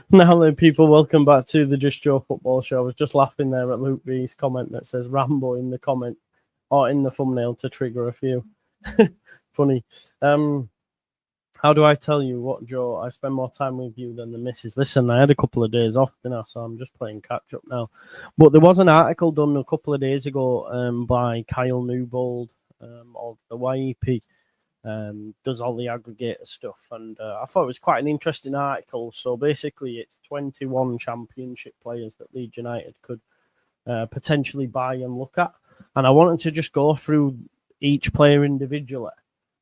Now then, people, welcome back to the Just Joe Football Show. I was just laughing there at Luke B's comment that says Rambo in the comment or in the thumbnail to trigger a few. Funny. How do I tell you what, Joe? I spend more time with you than the missus. Listen, I had a couple of days off, didn't I? So I'm just playing catch up now. But there was an article done a couple of days ago by Kyle Newbold of the YEP. Does all the aggregator stuff, and I thought it was quite an interesting article. So basically, it's 21 championship players that Leeds United could potentially buy and look at, and I wanted to just go through each player individually,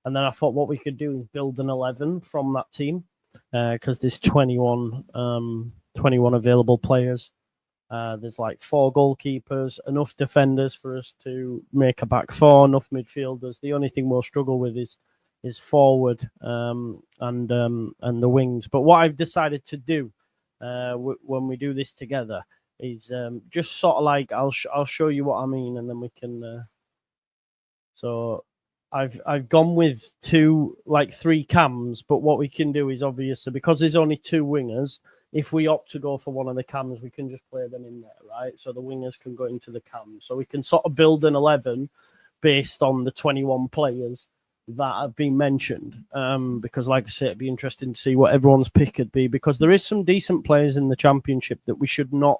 and then I thought what we could do is build an 11 from that team because there's 21 available players. There's like 4 goalkeepers, enough defenders for us to make a back 4, enough midfielders. The only thing we'll struggle with is forward and the wings. But what I've decided to do when we do this together is just sort of like I'll show you what I mean, and then we can. So I've gone with 3 cams, but what we can do is obviously because there's only 2 wingers. If we opt to go for one of the cams, we can just play them in there, right? So the wingers can go into the cams. So we can sort of build an 11 based on the 21 players that have been mentioned. Because, like I say, it'd be interesting to see what everyone's pick would be. Because there is some decent players in the Championship that we should not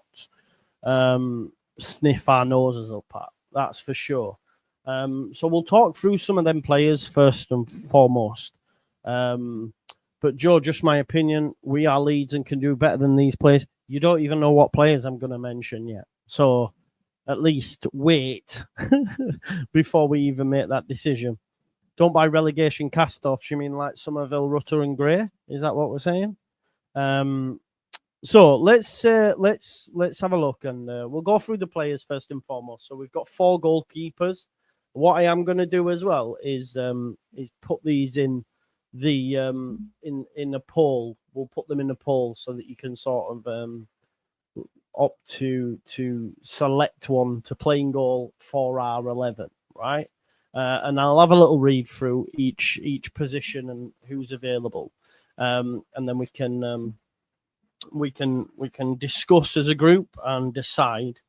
sniff our noses up at. That's for sure. So we'll talk through some of them players first and foremost. But Joe, just my opinion, we are Leeds and can do better than these players. You don't even know what players I'm going to mention yet. So at least wait before we even make that decision. Don't buy relegation cast-offs. You mean like Somerville, Rutter and Gray? Is that what we're saying? So let's have a look, and we'll go through the players first and foremost. So we've got 4 goalkeepers. What I am going to do as well is put these in the in a poll. We'll put them in a poll so that you can sort of opt to select one to play in goal for our 11, right? And I'll have a little read through each position and who's available, and then we can discuss as a group and decide.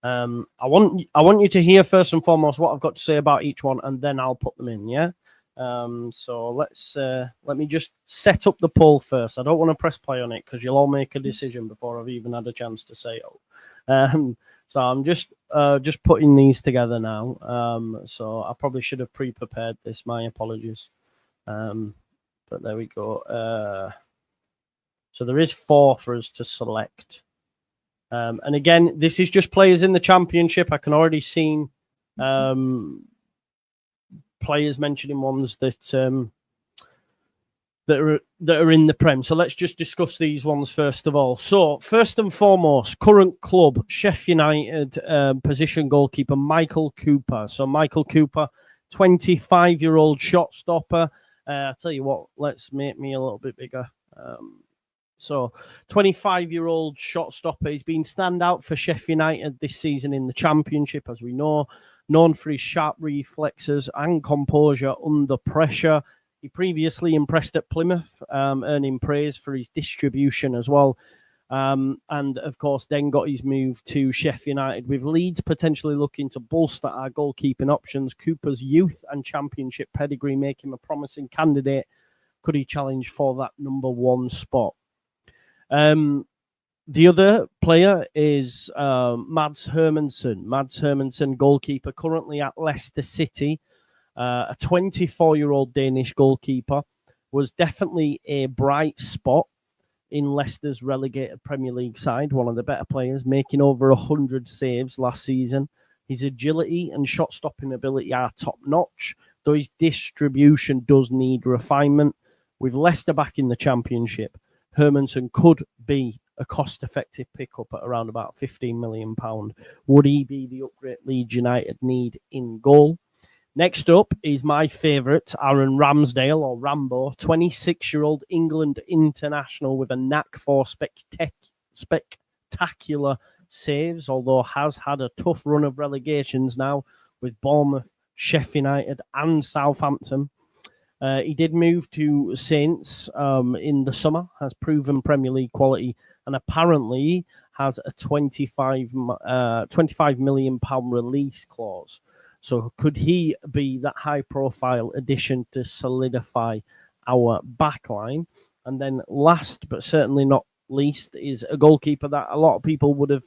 I want you to hear first and foremost what I've got to say about each one, and then I'll put them in. Yeah. So let me just set up the poll first. I don't want to press play on it because you'll all make a decision before I've even had a chance to say it. So I'm just putting these together now. So I probably should have pre-prepared this. My apologies. But there we go. So there is 4 for us to select. And again, this is just players in the Championship. I can already see players mentioning ones that are in the Prem. So let's just discuss these ones first of all. So first and foremost, current club Sheffield United position goalkeeper Michael Cooper. So Michael Cooper, 25-year-old shot stopper. I'll tell you what, let's make me a little bit bigger. So 25-year-old shot stopper. He's been standout for Sheffield United this season in the Championship, as we know. Known for his sharp reflexes and composure under pressure. He previously impressed at Plymouth, earning praise for his distribution as well. And, of course, then got his move to Sheffield United, with Leeds potentially looking to bolster our goalkeeping options. Cooper's youth and Championship pedigree make him a promising candidate. Could he challenge for that number 1 spot? The other player is Mads Hermansen. Mads Hermansen, goalkeeper, currently at Leicester City. A 24-year-old Danish goalkeeper, was definitely a bright spot in Leicester's relegated Premier League side. One of the better players, making over 100 saves last season. His agility and shot-stopping ability are top-notch, though his distribution does need refinement. With Leicester back in the Championship, Hermansen could be a cost-effective pickup at around about £15 million. Would he be the upgrade Leeds United need in goal? Next up is my favourite, Aaron Ramsdale, or Rambo, 26-year-old England international with a knack for spectacular saves, although has had a tough run of relegations now with Bournemouth, Sheffield United and Southampton. He did move to Saints in the summer, has proven Premier League quality, and apparently has a £25 million release clause. So could he be that high-profile addition to solidify our backline? And then last, but certainly not least, is a goalkeeper that a lot of people would have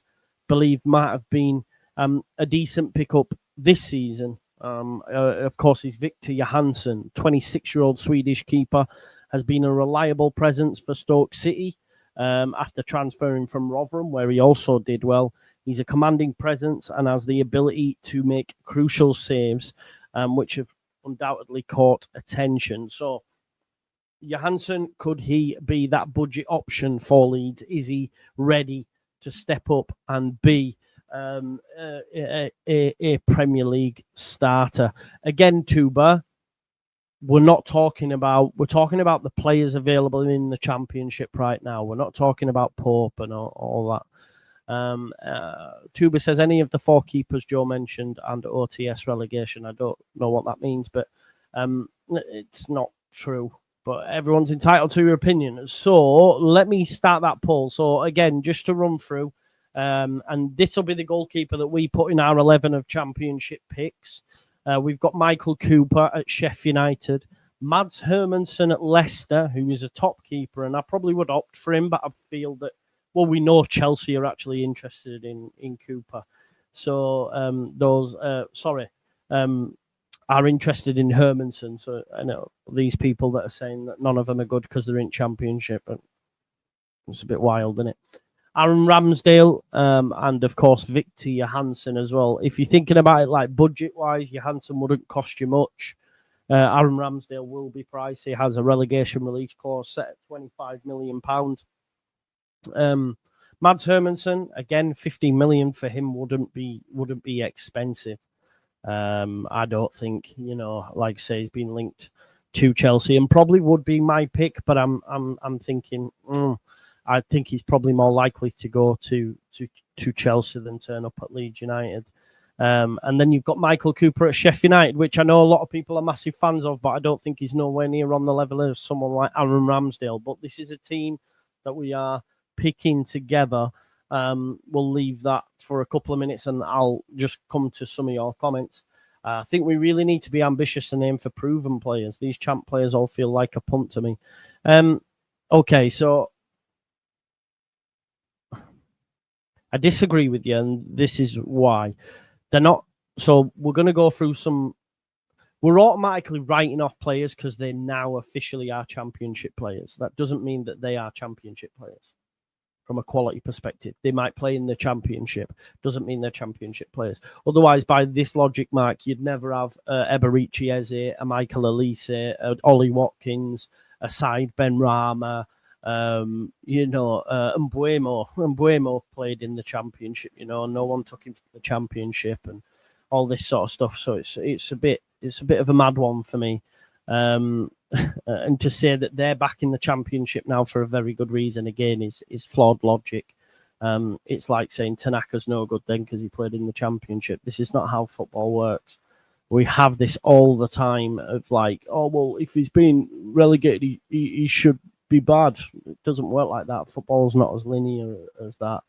believed might have been a decent pickup this season. Of course, he's Victor Johansson, 26-year-old Swedish keeper, has been a reliable presence for Stoke City after transferring from Rotherham, where he also did well. He's a commanding presence and has the ability to make crucial saves, which have undoubtedly caught attention. So, Johansson, could he be that budget option for Leeds? Is he ready to step up and be a Premier League starter? Again, Tuba, we're talking about the players available in the Championship right now. We're not talking about Pope and all that. Tuba says any of the 4 keepers Joe mentioned and OTS relegation. I don't know what that means, but it's not true. But everyone's entitled to your opinion. So let me start that poll. So again, just to run through, and this will be the goalkeeper that we put in our 11 of Championship picks. We've got Michael Cooper at Sheffield United, Mads Hermansen at Leicester, who is a top keeper, and I probably would opt for him, but I feel that, well, we know Chelsea are actually interested in Cooper. So are interested in Hermansen. So I know these people that are saying that none of them are good because they're in Championship, and it's a bit wild, isn't it? Aaron Ramsdale, and of course Victor Johansson as well. If you're thinking about it like budget-wise, Johansson wouldn't cost you much. Aaron Ramsdale will be pricey. He has a relegation release clause set at £25 million. Mads Hermansen, again, 15 million for him wouldn't be expensive. I don't think, like I say, he's been linked to Chelsea and probably would be my pick, but I'm thinking I think he's probably more likely to go to Chelsea than turn up at Leeds United. And then you've got Michael Cooper at Sheffield United, which I know a lot of people are massive fans of, but I don't think he's nowhere near on the level of someone like Aaron Ramsdale. But this is a team that we are picking together. We'll leave that for a couple of minutes and I'll just come to some of your comments. I think we really need to be ambitious and aim for proven players. These champ players all feel like a punt to me. Okay, so I disagree with you, and this is why. They're not. So we're going to go through some. We're automatically writing off players because they now officially are Championship players. That doesn't mean that they are Championship players. From a quality perspective, they might play in the Championship. Doesn't mean they're Championship players. Otherwise, by this logic, Mark, you'd never have Eberici Eze, a Michael Elise, Ollie Watkins, a Said Benrahma, Mbuemo. Mbuemo played in the Championship. No one took him from the Championship and all this sort of stuff. So it's a bit of a mad one for me. And to say that they're back in the Championship now for a very good reason, again, is flawed logic. It's like saying Tanaka's no good then because he played in the Championship. This is not how football works. We have this all the time of like, oh, well, if he's been relegated, he should be bad. It doesn't work like that. Football's not as linear as that.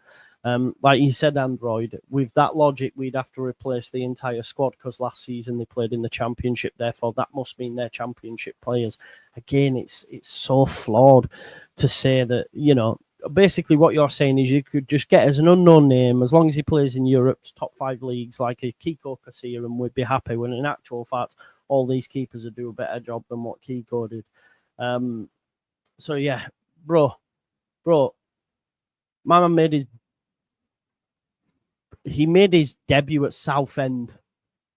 Like you said, Android, with that logic, we'd have to replace the entire squad because last season they played in the Championship. Therefore, that must mean they're Championship players. Again, it's so flawed to say that, basically what you're saying is you could just get as an unknown name, as long as he plays in Europe's top 5 leagues, like a Kiko Casilla, and we'd be happy, when in actual fact, all these keepers would do a better job than what Kiko did. So, yeah, bro, my man made his debut at Southend,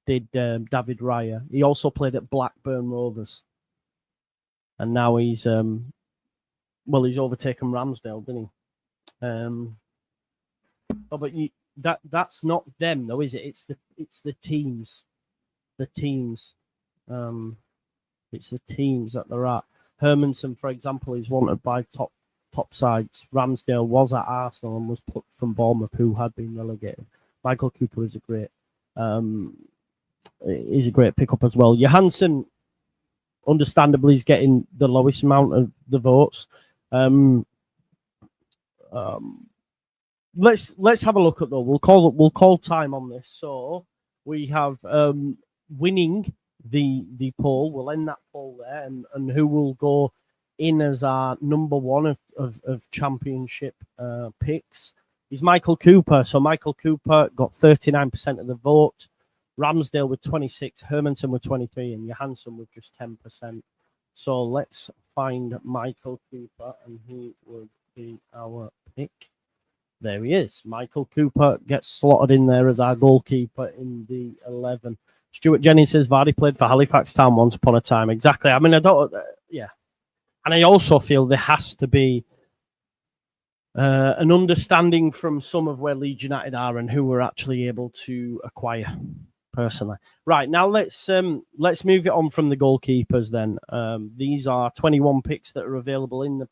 did David Raya. He also played at Blackburn Rovers. And now he's overtaken Ramsdale, didn't he? But that's not them though, is it? It's the teams. It's the teams that they're at. Hermansen, for example, is wanted by top sides. Ramsdale was at Arsenal and was put from Bournemouth, who had been relegated. Michael Cooper is a great pickup as well. Johansson, understandably, he's getting the lowest amount of the votes. Let's have a look at though. We'll call time on this. So we have winning the poll. We'll end that poll there, and who will go in as our number one of championship picks is Michael Cooper. So Michael Cooper got 39% of the vote. Ramsdale with 26, Hermanson with 23, and Johansson with just 10%. So let's find Michael Cooper, and he would be our pick. There he is. Michael Cooper gets slotted in there as our goalkeeper in the 11. Stuart Jennings says Vardy played for Halifax Town once upon a time. Exactly. I mean, I don't... yeah. And I also feel there has to be an understanding from some of where Leeds United are and who we're actually able to acquire, personally. Right, now let's move it on from the goalkeepers then. These are 21 picks that are available in the...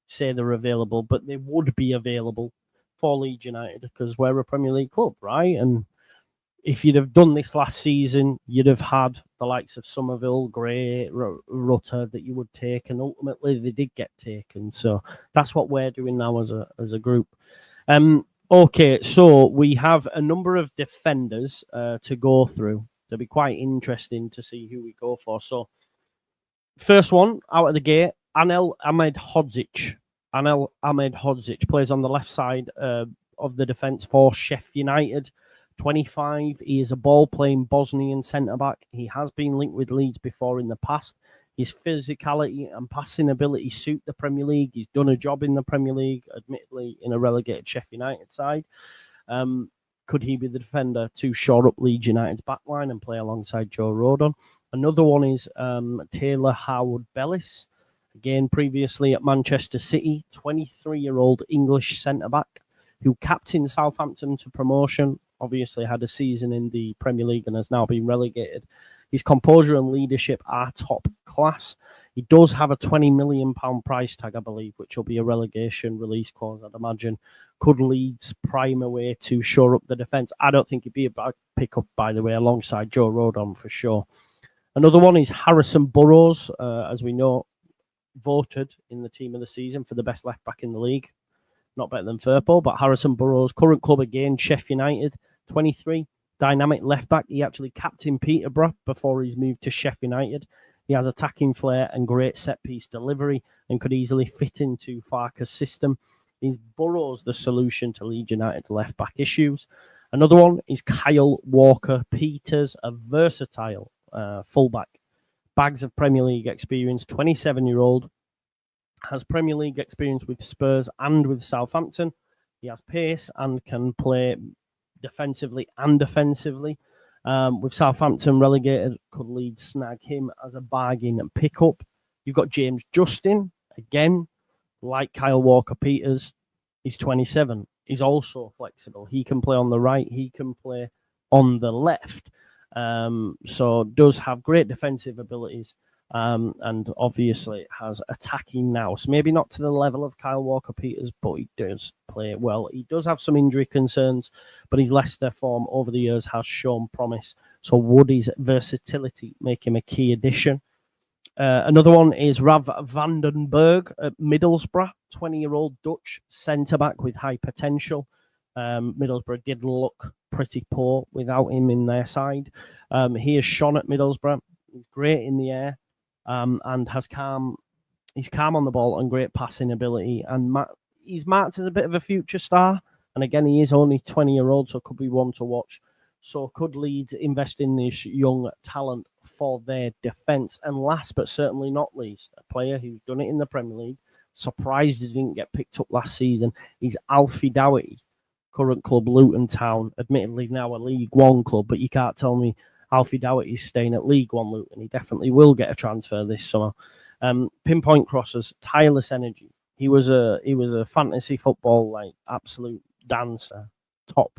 say they're available, but they would be available for Leeds United because we're a Premier League club, right? And if you'd have done this last season, you'd have had the likes of Somerville, Gray, Rutter that you would take, and ultimately they did get taken. So that's what we're doing now as a group. Okay, so we have a number of defenders to go through. It'll be quite interesting to see who we go for. So first one out of the gate, Anel Ahmedhodzic. Anel Ahmedhodzic plays on the left side of the defence for Sheffield United. 25. He is a ball-playing Bosnian centre-back. He has been linked with Leeds before in the past. His physicality and passing ability suit the Premier League. He's done a job in the Premier League, admittedly in a relegated Sheffield United side. Could he be the defender to shore up Leeds United's backline and play alongside Joe Rodon? Another one is Taylor Howard-Bellis. Again, previously at Manchester City, 23-year-old English centre-back who captained Southampton to promotion. Obviously had a season in the Premier League and has now been relegated. His composure and leadership are top class. He does have a £20 million price tag, I believe, which will be a relegation release clause, I'd imagine. Could Leeds prime a way to shore up the defence? I don't think it'd be a bad pickup, by the way, alongside Joe Rodon for sure. Another one is Harrison Burrows, as we know, voted in the team of the season for the best left back in the league. Not better than Firpo, but Harrison Burrows, current club again, Sheffield United, 23, dynamic left back. He actually captained Peterborough before he's moved to Sheffield United. He has attacking flair and great set piece delivery and could easily fit into Farke's system. Is Burrows the solution to Leeds United's left back issues? Another one is Kyle Walker-Peters, a versatile fullback. Bags of Premier League experience, 27-year-old. Has Premier League experience with Spurs and with Southampton. He has pace and can play defensively and offensively. With Southampton relegated, could Leeds snag him as a bargain and pick up? You've got James Justin, again, like Kyle Walker-Peters. He's 27. He's also flexible. He can play on the right. He can play on the left. So does have great defensive abilities. And obviously has attacking now. So maybe not to the level of Kyle Walker-Peters, but he does play well. He does have some injury concerns, but his Leicester form over the years has shown promise. So would his versatility make him a key addition? Another one is Rav Vandenberg at Middlesbrough, 20-year-old Dutch centre-back with high potential. Middlesbrough did look pretty poor without him in their side. He has shone at Middlesbrough. He's great in the air. And he's calm on the ball and great passing ability. And he's marked as a bit of a future star. And again, he is only 20-year-old, so could be one to watch. So could Leeds invest in this young talent for their defence? And last but certainly not least, a player who's done it in the Premier League, surprised he didn't get picked up last season, is Alfie Doherty, current club Luton Town, admittedly now a League One club, but you can't tell me Alfie Doherty's staying at League One Luton. He definitely will get a transfer this summer. Pinpoint crosses, tireless energy. He was a fantasy football absolute dancer, top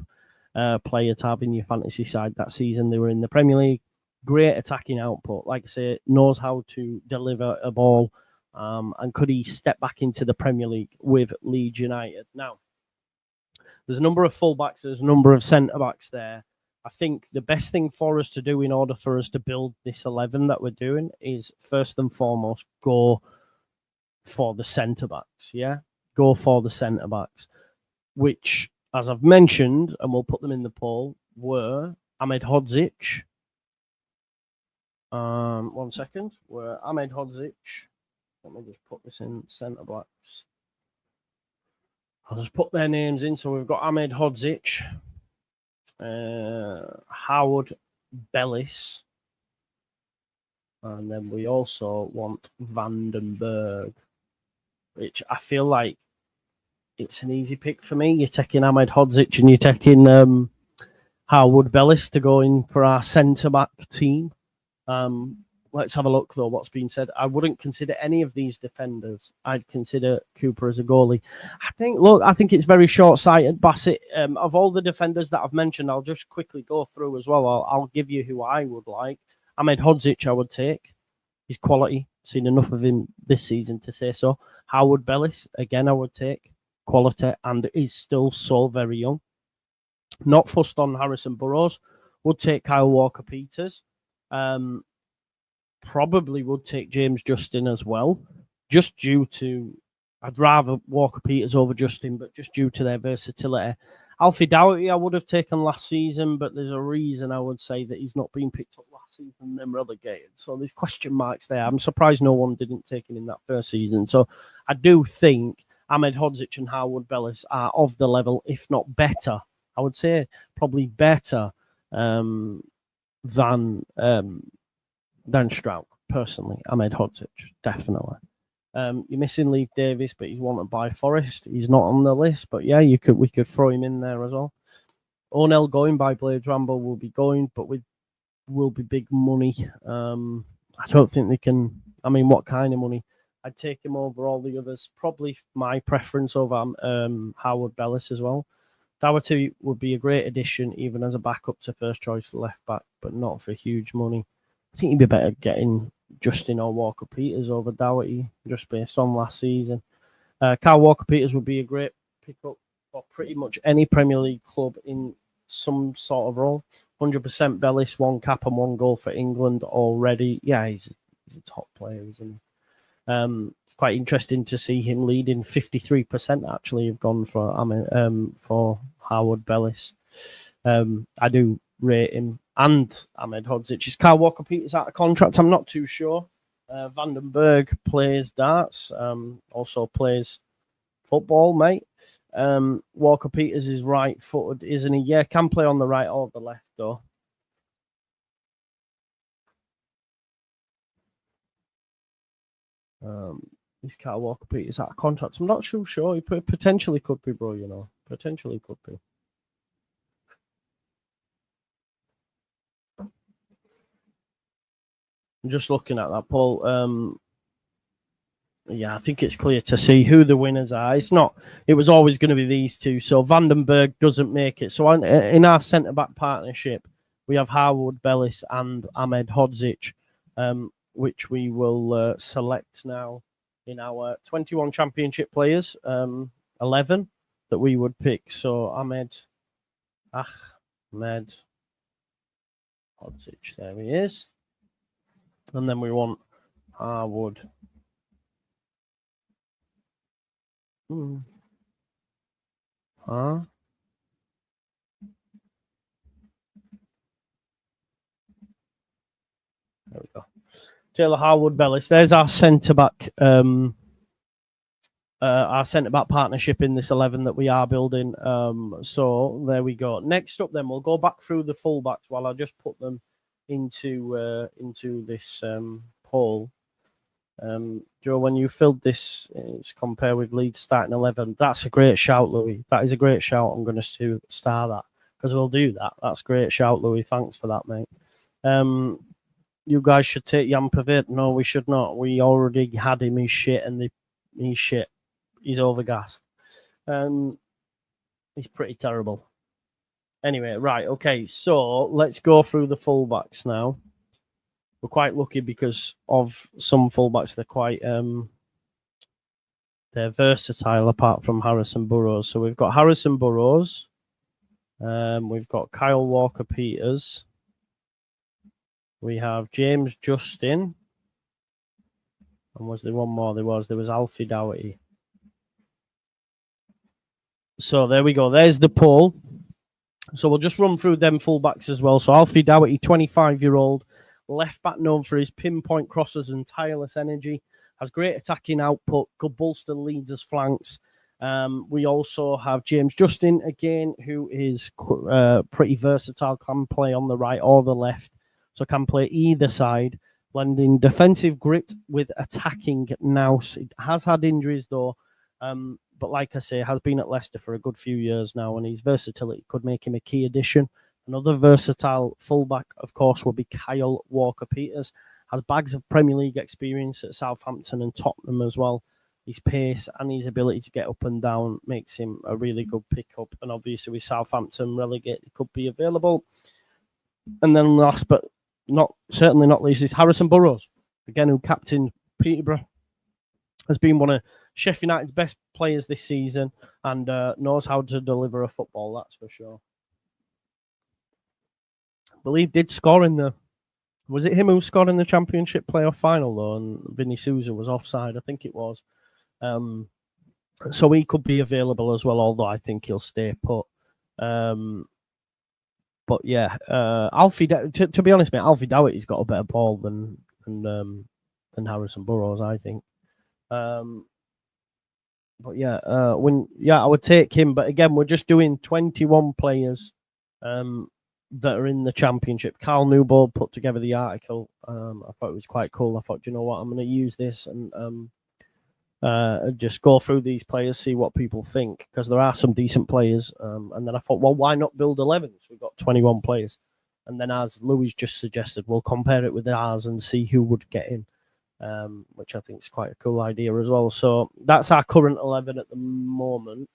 player to have in your fantasy side that season. They were in the Premier League. Great attacking output. Like I say, knows how to deliver a ball. And could he step back into the Premier League with Leeds United? Now, there's a number of fullbacks, there's a number of centre-backs there. I think the best thing for us to do in order for us to build this 11 that we're doing is first and foremost go for the centre-backs, yeah? Go for the centre-backs, which, as I've mentioned, and we'll put them in the poll, were Ahmed Hodzic. One second. Were Ahmed Hodzic. Let me just put this in centre-backs. I'll just put their names in. So we've got Ahmed Hodzic, Howard Bellis, and then we also want Vandenberg, which I feel like it's an easy pick for me. You're taking Ahmed Hodzic and you're taking Howard Bellis to go in for our centre-back team. Let's have a look, though, what's been said. I wouldn't consider any of these defenders. I'd consider Cooper as a goalie. I think it's very short-sighted, Bassett. Of all the defenders that I've mentioned, I'll just quickly go through as well. I'll give you who I would like. Ahmed Hodzic, I would take. He's quality. Seen enough of him this season to say so. Howard Bellis, again, I would take. Quality, and is still so very young. Not fussed on Harrison Burrows. Would take Kyle Walker-Peters. Probably would take James Justin as well, just due to, I'd rather Walker-Peters over Justin, but just due to their versatility. Alfie Doughty I would have taken last season, but there's a reason I would say that he's not been picked up last season and then relegated. So there's question marks there. I'm surprised no one didn't take him in that first season. So I do think Ahmed Hodzic and Howard Bellis are of the level, if not better. I would say probably better than Stroud, personally. Ahmed Hodzic, definitely. You're missing Lee Davis, but he's wanted by Forest. He's not on the list, but yeah, we could throw him in there as well. O'Neill going by Blades Rambo will be going, but will be big money. I don't think they can. I mean, what kind of money? I'd take him over all the others. Probably my preference over Howard Bellis as well. Doherty would be a great addition, even as a backup to first choice left back, but not for huge money. I think you'd be better getting Justin or Walker-Peters over Doherty, just based on last season. Kyle Walker-Peters would be a great pickup for pretty much any Premier League club in some sort of role. 100% Bellis, 1 cap and 1 goal for England already. Yeah, he's a top player, isn't he? It's quite interesting to see him leading. 53% actually have gone for Howard Bellis. I do rate him. And Ahmed Hodzic. Is Kyle Walker-Peters out of contract? I'm not too sure. Vandenberg plays darts, also plays football, mate. Walker-Peters is right-footed, isn't he? Yeah, can play on the right or the left, though. Is Kyle Walker-Peters out of contract? I'm not too sure. He potentially could be, bro, you know. Potentially could be. I'm just looking at that poll. Yeah, I think it's clear to see who the winners are. It was always going to be these two. So Vandenberg doesn't make it. So in our centre-back partnership, we have Howard Bellis and Ahmed Hodzic, which we will select now in our 21 championship players, 11 that we would pick. So Ahmed Hodzic, there he is. And then we want Harwood. There we go. Taylor Harwood Bellis. There's our centre-back partnership in this 11 that we are building. So there we go. Next up then, we'll go back through the fullbacks while I just put them into this poll. Joe, when you filled this, it's compare with Leeds starting 11. That's a great shout, Louis. That is a great shout. I'm going to star that because we'll do that. That's a great shout, Louis. Thanks for that, mate. You guys should take Jan Pavit. No, we should not. We already had him. He's shit, and he's shit. He's overgassed. He's pretty terrible. Anyway, right, okay, so let's go through the fullbacks now. We're quite lucky because of some fullbacks, they're quite they're versatile apart from Harrison Burrows. So we've got Harrison Burrows, We've got Kyle Walker-Peters. We have James Justin. And was there one more? There was Alfie Doherty. So there we go. There's the poll. So we'll just run through them fullbacks as well. So Alfie Doherty, 25-year-old, left back known for his pinpoint crosses and tireless energy, has great attacking output, could bolster Leeds' flanks. We also have James Justin again, who is pretty versatile, can play on the right or the left, so can play either side, blending defensive grit with attacking nous. It has had injuries though, but like I say, has been at Leicester for a good few years now, and his versatility could make him a key addition. Another versatile fullback, of course, will be Kyle Walker-Peters. Has bags of Premier League experience at Southampton and Tottenham as well. His pace and his ability to get up and down makes him a really good pickup. And obviously with Southampton relegated, he could be available. And then last but certainly not least is Harrison Burrows, again, who captained Peterborough. Has been one of Sheffield United's best players this season and knows how to deliver a football, that's for sure. I believe did score in the... Was it him who scored in the Championship playoff final, though, and Vinny Souza was offside? I think it was. So he could be available as well, although I think he'll stay put. But yeah, to be honest, mate, Alfie Doherty's got a better ball than Harrison Burrows, I think. But yeah, I would take him. But again, we're just doing 21 players that are in the Championship. Carl Newbold put together the article. I thought it was quite cool. I thought, you know what, I'm going to use this and just go through these players, see what people think, because there are some decent players. And then I thought, well, why not build 11s? We've got 21 players. And then, as Louis just suggested, we'll compare it with ours and see who would get in, which I think is quite a cool idea as well. So that's our current 11 at the moment.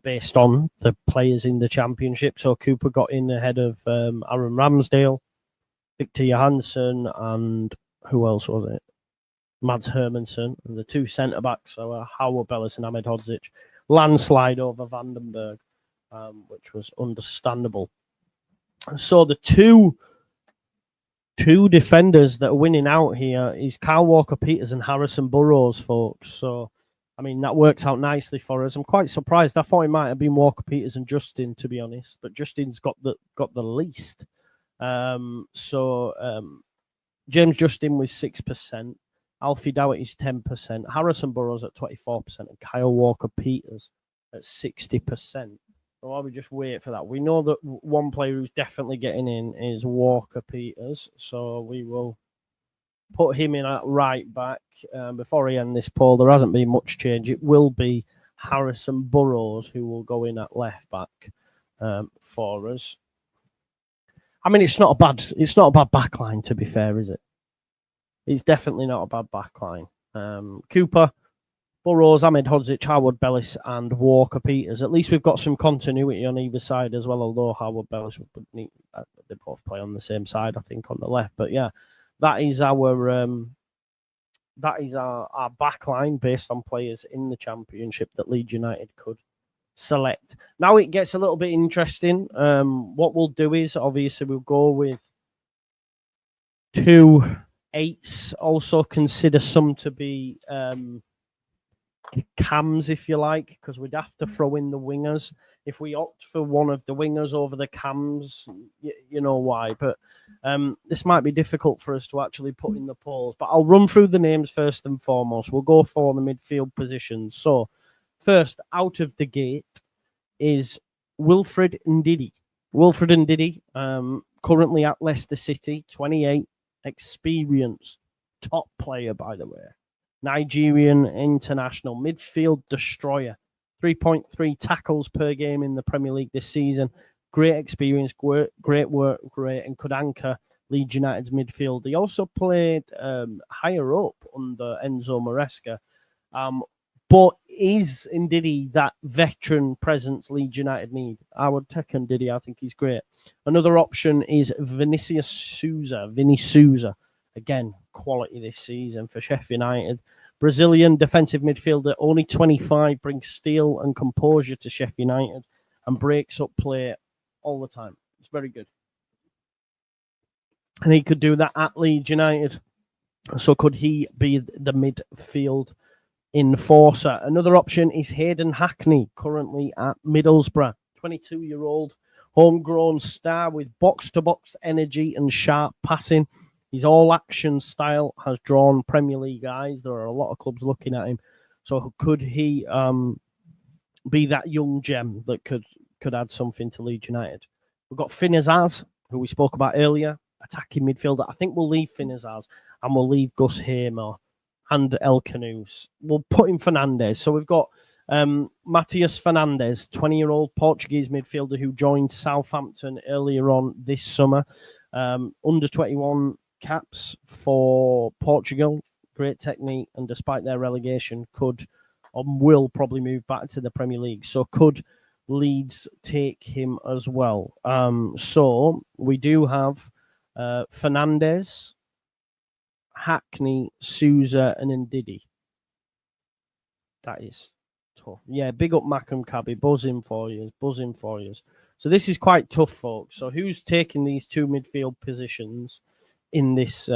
Based on the players in the Championship. So Cooper got in ahead of Aaron Ramsdale, Victor Johansson, and who else was it? Mads Hermansen, and the two centre-backs, so Howard Bellis and Ahmed Hodzic. Landslide over Vandenberg, which was understandable. So the two defenders that are winning out here is Kyle Walker-Peters and Harrison Burrows, folks. So I mean, that works out nicely for us. I'm quite surprised. I thought it might have been Walker-Peters and Justin, to be honest, but Justin's got the least. James Justin was 6%, Alfie Doherty's 10%, Harrison Burrows at 24%, and Kyle Walker-Peters at 60%. So while we just wait for that, we know that one player who's definitely getting in is Walker-Peters, so we will put him in at right back. Before I end this poll, there hasn't been much change. It will be Harrison Burrows who will go in at left back for us. I mean, it's not a bad back line, to be fair, is it? It's definitely not a bad back line. Cooper, Burrows, Ahmed Hodzic, Howard Bellis, and Walker-Peters. At least we've got some continuity on either side as well, although Howard Bellis would need, they both play on the same side, I think, on the left. But yeah, that is our back line based on players in the Championship that Leeds United could select. Now it gets a little bit interesting. What we'll do is, obviously, we'll go with 2 8s. Also consider some to be cams, if you like, because we'd have to throw in the wingers. If we opt for one of the wingers over the cams, you know why. But this might be difficult for us to actually put in the polls. But I'll run through the names first and foremost. We'll go for the midfield positions. So first, out of the gate is Wilfred Ndidi. Wilfred Ndidi, currently at Leicester City, 28, experienced, top player, by the way. Nigerian international, midfield destroyer. 3.3 tackles per game in the Premier League this season. Great experience, great work, and could anchor Leeds United's midfield. He also played higher up under Enzo Maresca. But is Ndidi that veteran presence Leeds United need? I would take Ndidi. I think he's great. Another option is Vinny Souza. Again, quality this season for Sheffield United. Brazilian defensive midfielder, only 25, brings steel and composure to Sheffield United and breaks up play all the time. It's very good. And he could do that at Leeds United. So could he be the midfield enforcer? Another option is Hayden Hackney, currently at Middlesbrough. 22-year-old homegrown star with box-to-box energy and sharp passing. His all-action style has drawn Premier League eyes. There are a lot of clubs looking at him. So could he be that young gem that could add something to Leeds United? We've got Finn Azaz, who we spoke about earlier, attacking midfielder. I think we'll leave Finn Azaz and we'll leave Gus Hamer and El Canus. We'll put in Fernandes. So we've got Matias Fernandes, 20-year-old Portuguese midfielder who joined Southampton earlier on this summer. Under 21 caps for Portugal. Great technique, and despite their relegation, could or will probably move back to the Premier League. So could Leeds take him as well? So we do have Fernandes, Hackney, Souza, and Ndidi. That is tough. Yeah, big up Macam Cabby. Buzzing for you. So this is quite tough, folks. So who's taking these two midfield positions in this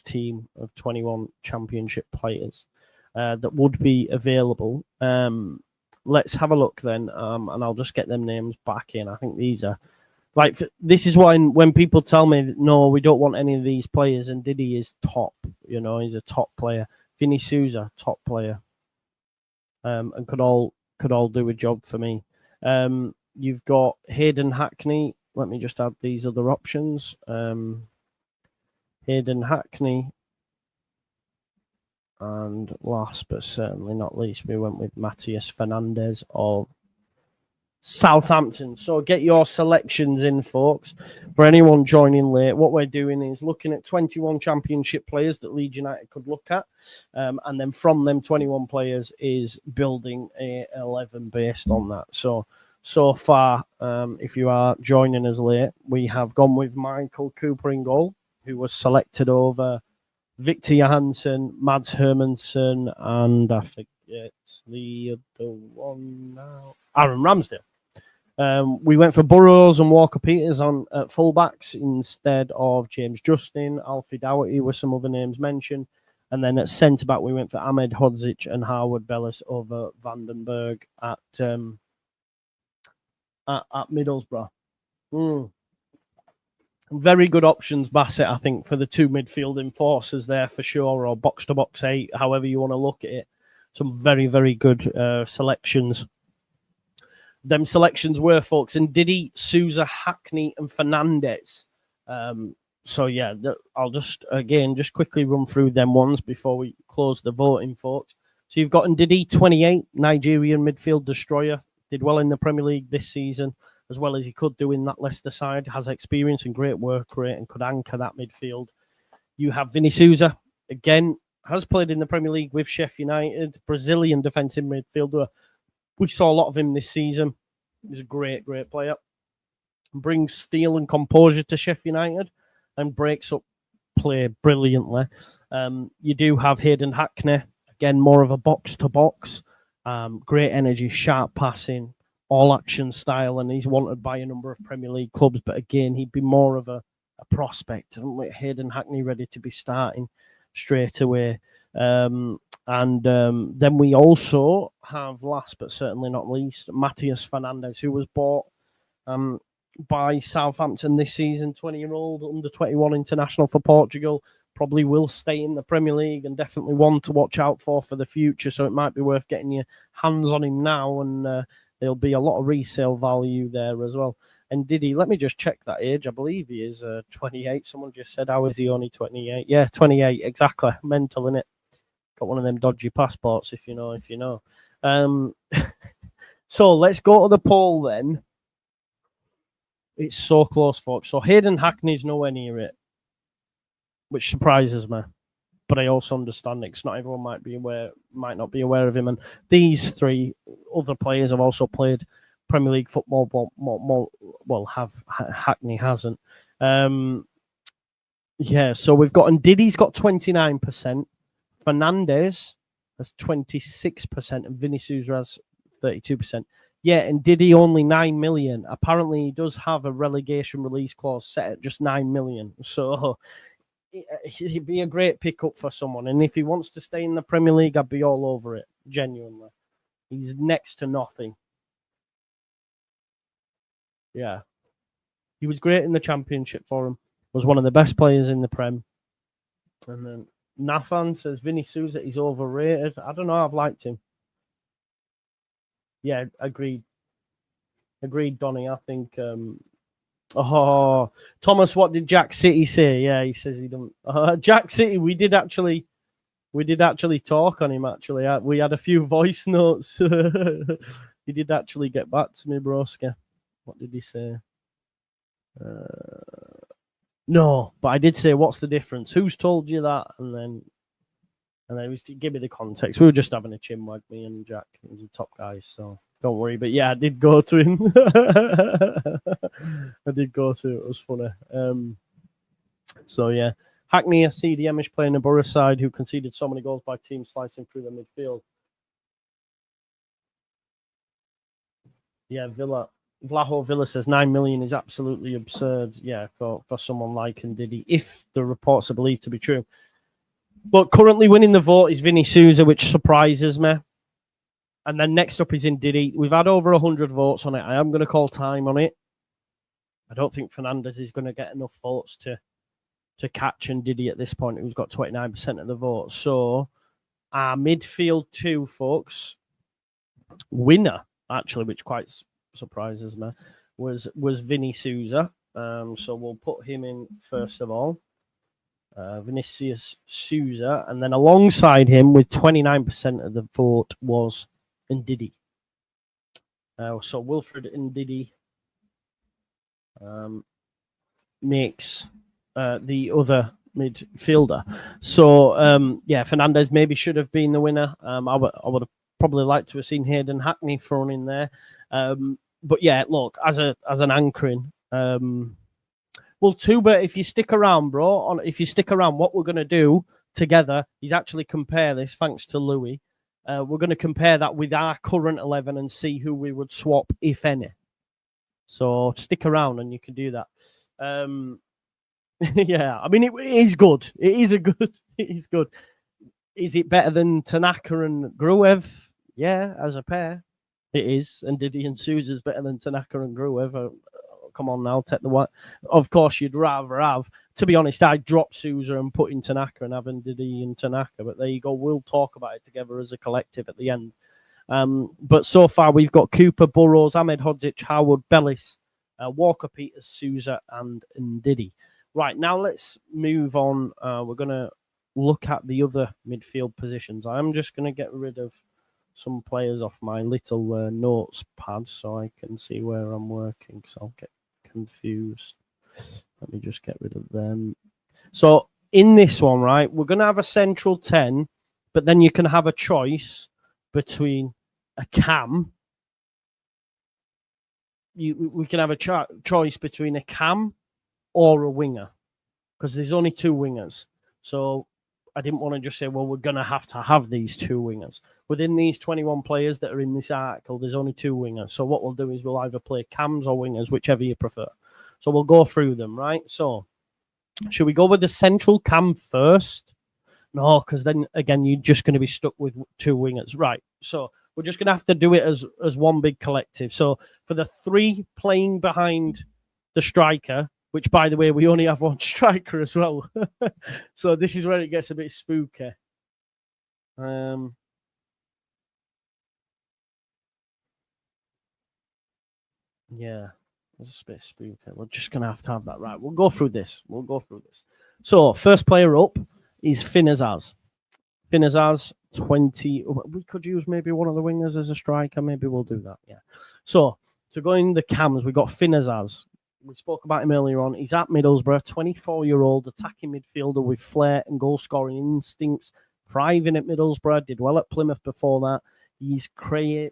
team of 21 championship players that would be available? Let's have a look then, and I'll just get them names back in. I think these are this is why when people tell me no, we don't want any of these players, and Didi is top. He's a top player. Vinny Souza, top player, and could all do a job for me. You've got Hayden Hackney. Let me just add these other options. Hayden Hackney. And last but certainly not least, we went with Matias Fernandes of Southampton. So get your selections in, folks. For anyone joining late, what we're doing is looking at 21 championship players that Leeds United could look at. And then from them 21 players is building a 11 based on that. So far, if you are joining us late, we have gone with Michael Cooper in goal, who was selected over Victor Johansson, Mads Hermansson, and I forget the other one now, Aaron Ramsdale. We went for Burrows and Walker Peters on at fullbacks instead of James Justin. Alfie Dougherty were some other names mentioned. And then at centre-back, we went for Ahmed Hodzic and Howard Bellis over Vandenberg at Middlesbrough. Very good options, Bassett, I think, for the two midfield enforcers there for sure, or box-to-box 8, however you want to look at it. Some very, very good selections. Them selections were, folks, and Didi, Souza, Hackney, and Fernandes. So, yeah, I'll just quickly run through them ones before we close the voting, folks. So you've got Ndidi, 28, Nigerian midfield destroyer. Did well in the Premier League this season, as well as he could do in that Leicester side. Has experience and great work rate and could anchor that midfield. You have Vinny Souza, again, has played in the Premier League with Sheffield United, Brazilian defensive midfielder. We saw a lot of him this season. He's a great, great player. Brings steel and composure to Sheffield United and breaks up play brilliantly. You do have Hayden Hackney, again, more of a box-to-box. Great energy, sharp passing, all-action style, and he's wanted by a number of Premier League clubs. But again, he'd be more of a prospect. And with Hayden Hackney ready to be starting straight away. And then we also have, last but certainly not least, Matias Fernandes, who was bought by Southampton this season, 20-year-old, under-21 international for Portugal. Probably will stay in the Premier League and definitely one to watch out for the future. So it might be worth getting your hands on him now, and there'll be a lot of resale value there as well. And Didi, let me just check that age. I believe he is 28. Someone just said, how is he only 28? Yeah, 28, exactly. Mental, innit? Got one of them dodgy passports, if you know. So let's go to the poll then. It's so close, folks. So Hayden Hackney's nowhere near it, which surprises me. But I also understand it, 'cause not everyone might not be aware of him. And these three other players have also played Premier League football, Hackney hasn't. So we've got, and Didi's got 29%, Fernandes has 26%, and Vinny Souza has 32%. Yeah, and Diddy only 9 million. Apparently, he does have a relegation release clause set at just 9 million. So he'd be a great pickup for someone. And if he wants to stay in the Premier League, I'd be all over it. Genuinely. He's next to nothing. Yeah. He was great in the Championship for him. Was one of the best players in the Prem. And then Nathan says Vinny Souza is overrated. I don't know. I've liked him. Yeah, agreed. Agreed, Donny. I think. Thomas, what did Jack City say? Yeah, he says he don't. Jack City, we did actually talk on him. Actually, we had a few voice notes. He did actually get back to me, broski. What did he say? No, but I did say, what's the difference? Who's told you that? And then he was to give me the context. We were just having a chinwag, me and Jack. He's a top guy, so don't worry. But yeah, I did go to him. I did go to it. It was funny. So yeah, Hackney, a CDM-ish playing a Borough side who conceded so many goals by teams slicing through the midfield. Yeah, Vlaho Villa says 9 million is absolutely absurd. Yeah, for someone like Ndidi, if the reports are believed to be true. But currently winning the vote is Vinny Souza, which surprises me. And then next up is Ndidi. We've had over 100 votes on it. I am going to call time on it. I don't think Fernandez is going to get enough votes to catch Ndidi at this point, who's got 29% of the vote. So our midfield 2, folks, winner, actually, which quite surprises me, was Vinny Souza. So we'll put him in first of all. Vinicius Souza, and then alongside him with 29% of the vote was Ndidi. So Wilfred Ndidi makes the other midfielder. So yeah, Fernandez maybe should have been the winner. I would have probably liked to have seen Hayden Hackney thrown in there. But yeah, look, as an anchoring, well, Tuba, if you stick around, bro, if you stick around, what we're going to do together is actually compare this, thanks to Louis. We're going to compare that with our current 11 and see who we would swap, if any. So stick around and you can do that. Yeah, I mean, it is good. It is good. Is it better than Tanaka and Gruev? Yeah, as a pair, it is. And Didi and Souza's better than Tanaka and Gruev. Come on now, take the one. Of course, you'd rather have. To be honest, I'd drop Souza and put in Tanaka and have Didi and Tanaka. But there you go. We'll talk about it together as a collective at the end. But so far, we've got Cooper, Burrows, Ahmed Hodzic, Howard, Bellis, Walker, Peters, Souza, and Ndidi. Right, now let's move on. We're going to look at the other midfield positions. I'm just going to get rid of some players off my little notes pad so I can see where I'm working, because I'll get confused. Let me just get rid of them. So in this one, right, we're going to have a central 10, but then you can have a choice between a cam. We can have a choice between a cam or a winger, because there's only 2 wingers. So I didn't want to just say, well, we're going to have these 2 wingers. Within these 21 players that are in this article, there's only 2 wingers. So what we'll do is we'll either play cams or wingers, whichever you prefer. So we'll go through them, right? So should we go with the central cam first? No, because then, again, you're just going to be stuck with 2 wingers. Right, so we're just going to have to do it as one big collective. So for the 3 playing behind the striker, which, by the way, we only have 1 striker as well. So this is where it gets a bit spooky. Yeah, it's a bit spooky. We're just going to have that. Right, we'll go through this. So first player up is Finazaz. Finazaz, 20. We could use maybe one of the wingers as a striker. Maybe we'll do that, yeah. So to go in the cams, we got Finazaz. We spoke about him earlier on. He's at Middlesbrough, 24-year-old attacking midfielder with flair and goal-scoring instincts. Thriving at Middlesbrough, did well at Plymouth before that. His creativity.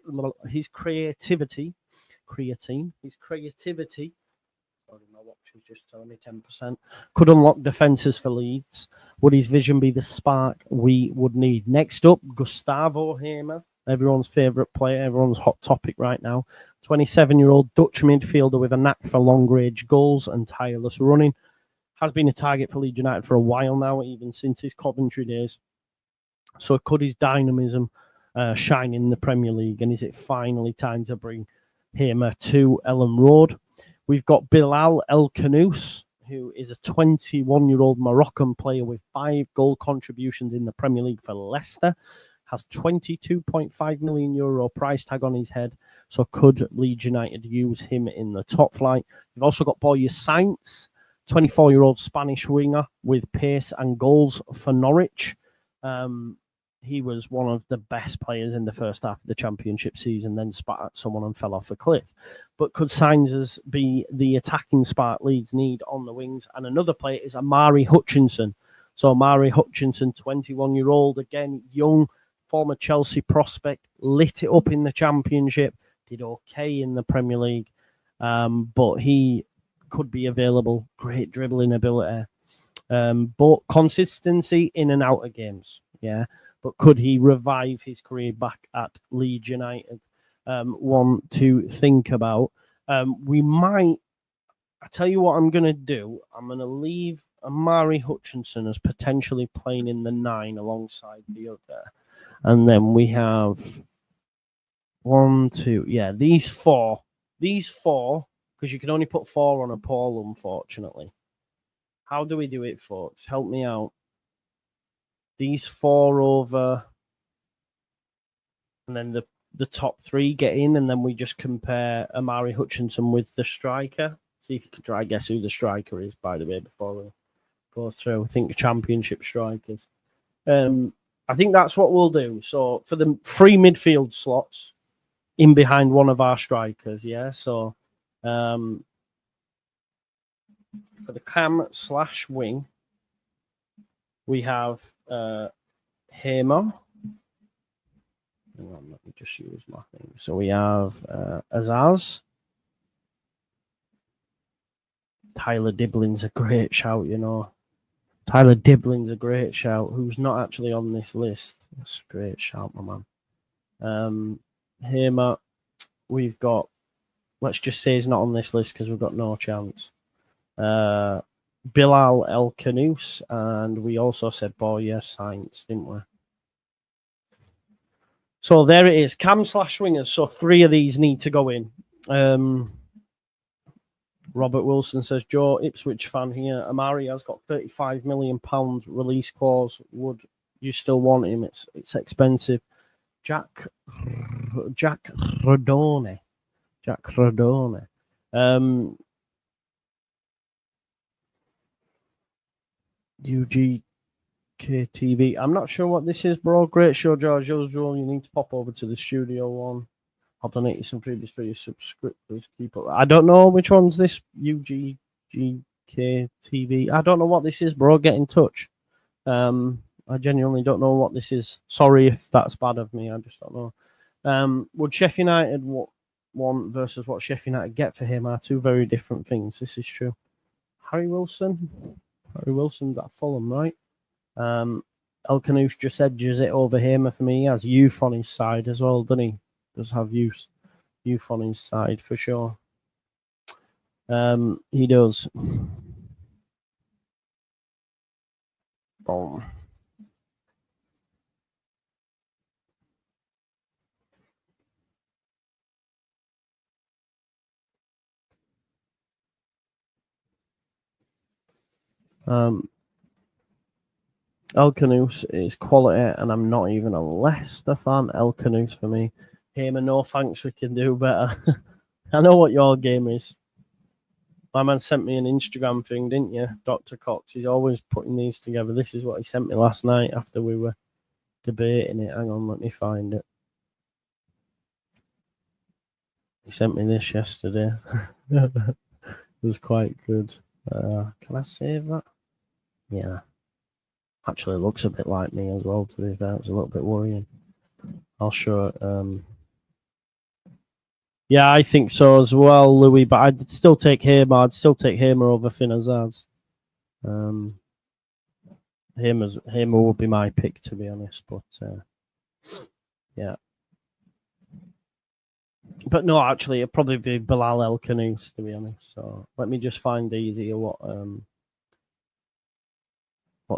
Sorry, my watch is just telling me 10%. Could unlock defences for Leeds. Would his vision be the spark we would need? Next up, Gustavo Hamer. everyone's favourite player, everyone's hot topic right now. 27-year-old Dutch midfielder with a knack for long-range goals and tireless running. Has been a target for Leeds United for a while now, even since his Coventry days. So could his dynamism shine in the Premier League? And is it finally time to bring him to Ellen Road? We've got Bilal El Khanous, who is a 21-year-old Moroccan player with 5 goal contributions in the Premier League for Leicester. Has €22.5 million price tag on his head. So could Leeds United use him in the top flight? We've also got Borja Sainz, 24-year-old Spanish winger with pace and goals for Norwich. He was one of the best players in the first half of the championship season, then spat at someone and fell off a cliff. But could Sainz be the attacking spark Leeds need on the wings? And another player is Amari Hutchinson. So Amari Hutchinson, 21-year-old, again, young, former Chelsea prospect, lit it up in the championship, did okay in the Premier League, but he could be available. Great dribbling ability, but consistency in and out of games. Yeah, but could he revive his career back at Leeds United? One to think about. We might. I tell you what, I'm going to do. I'm going to leave Amari Hutchinson as potentially playing in the 9 alongside the other. And then we have 1, 2, these four, because you can only put 4 on a poll, unfortunately. How do we do it, folks? Help me out. These 4 over, and then the top 3 get in, and then we just compare Amari Hutchinson with the striker. See if you can try guess who the striker is, by the way, before we go through. I think championship strikers. I think that's what we'll do. So for the 3 midfield slots, in behind one of our strikers, yeah. So for the cam/wing, we have Hamer. Hang on, let me just use my thing. So we have Azaz. Tyler Diblin's a great shout, you know. Tyler Diblin's a great shout, who's not actually on this list. That's a great shout, my man. Hamer, we've got, let's just say he's not on this list because we've got no chance. Bilal El Khanous, and we also said Borja Sainz, didn't we? So there it is, cam/wingers. So 3 of these need to go in. Robert Wilson says, Joe, Ipswich fan here. Amari has got £35 million release clause. Would you still want him? It's expensive. Jack Rodone. UGKTV. I'm not sure what this is, bro. Great show, George. As usual, you need to pop over to the studio one. I'll donate you some previous for your subscribers. Keep up. I don't know which one's this. UGKTV. I don't know what this is, bro. Get in touch. I genuinely don't know what this is. Sorry if that's bad of me. I just don't know. Would Sheffield United want versus what Sheffield United get for him are 2 very different things. This is true. Harry Wilson's at Fulham, right? El Khanous just edges it over Hamer for me. He has youth on his side as well, doesn't he? Does have youth on his side for sure. He does. Boom. El Khanous is quality, and I'm not even a Leicester fan. El Khanous for me. Hamer, no thanks, we can do better. I know what your game is. My man sent me an Instagram thing, didn't you? Dr. Cox. He's always putting these together. This is what he sent me last night after we were debating it. Hang on, let me find it. He sent me this yesterday. It was quite good. Can I save that? Yeah. Actually looks a bit like me as well, to be fair. It's a little bit worrying. I'll show it. Yeah, I think so as well, Louis, but I'd still take Hamer. I'd still take Hamer over Finn Azaz. Hamer would be my pick, to be honest, but yeah. But no, actually, it'd probably be Bilal El Khanous, to be honest. So let me just find easier what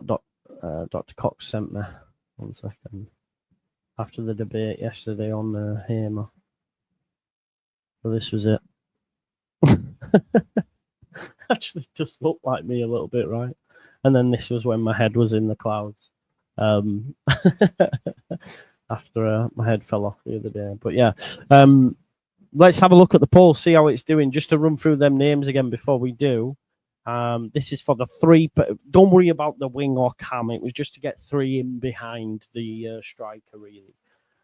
Dr. Cox sent me. 1 second. After the debate yesterday on Hamer. So this was it. Actually, just looked like me a little bit, right? And then this was when my head was in the clouds. After my head fell off the other day. But yeah, let's have a look at the poll, see how it's doing. Just to run through them names again before we do. This is for the 3, but don't worry about the wing or cam. It was just to get 3 in behind the striker, really.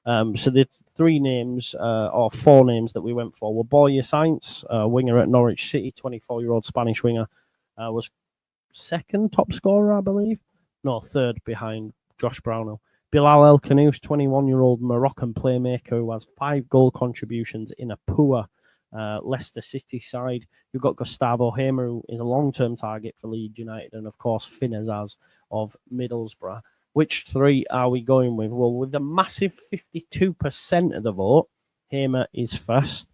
So the 3 names, or 4 names that we went for were Borja Sainz, winger at Norwich City, 24-year-old Spanish winger, was 2nd top scorer, I believe. No, 3rd behind Josh Brownhill. Bilal El Khanous, 21-year-old Moroccan playmaker who has 5 goal contributions in a poor Leicester City side. You've got Gustavo Hamer, who is a long-term target for Leeds United, and of course Finn Azaz of Middlesbrough. Which 3 are we going with? Well, with a massive 52% of the vote, Hamer is first.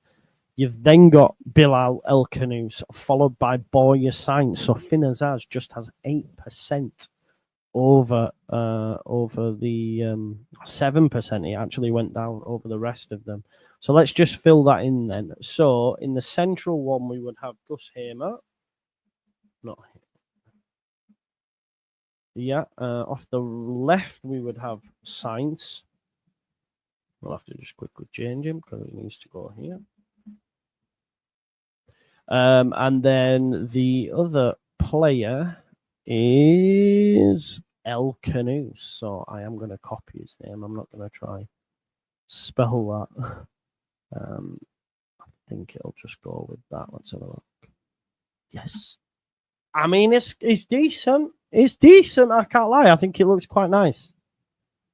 You've then got Bilal El Khanous, followed by Borja Sainz. So Finn Azaz just has 8% over the 7%. He actually went down over the rest of them. So let's just fill that in then. So in the central one, we would have Gus Hamer. Not Hamer. Yeah, off the left, we would have Sainz. We'll have to just quickly change him because he needs to go here. And then the other player is El Khanous. So I am going to copy his name. I'm not going to try spell that. I think it'll just go with that. Let's have a look. Yes. I mean, it's decent. It's decent. I can't lie. I think it looks quite nice.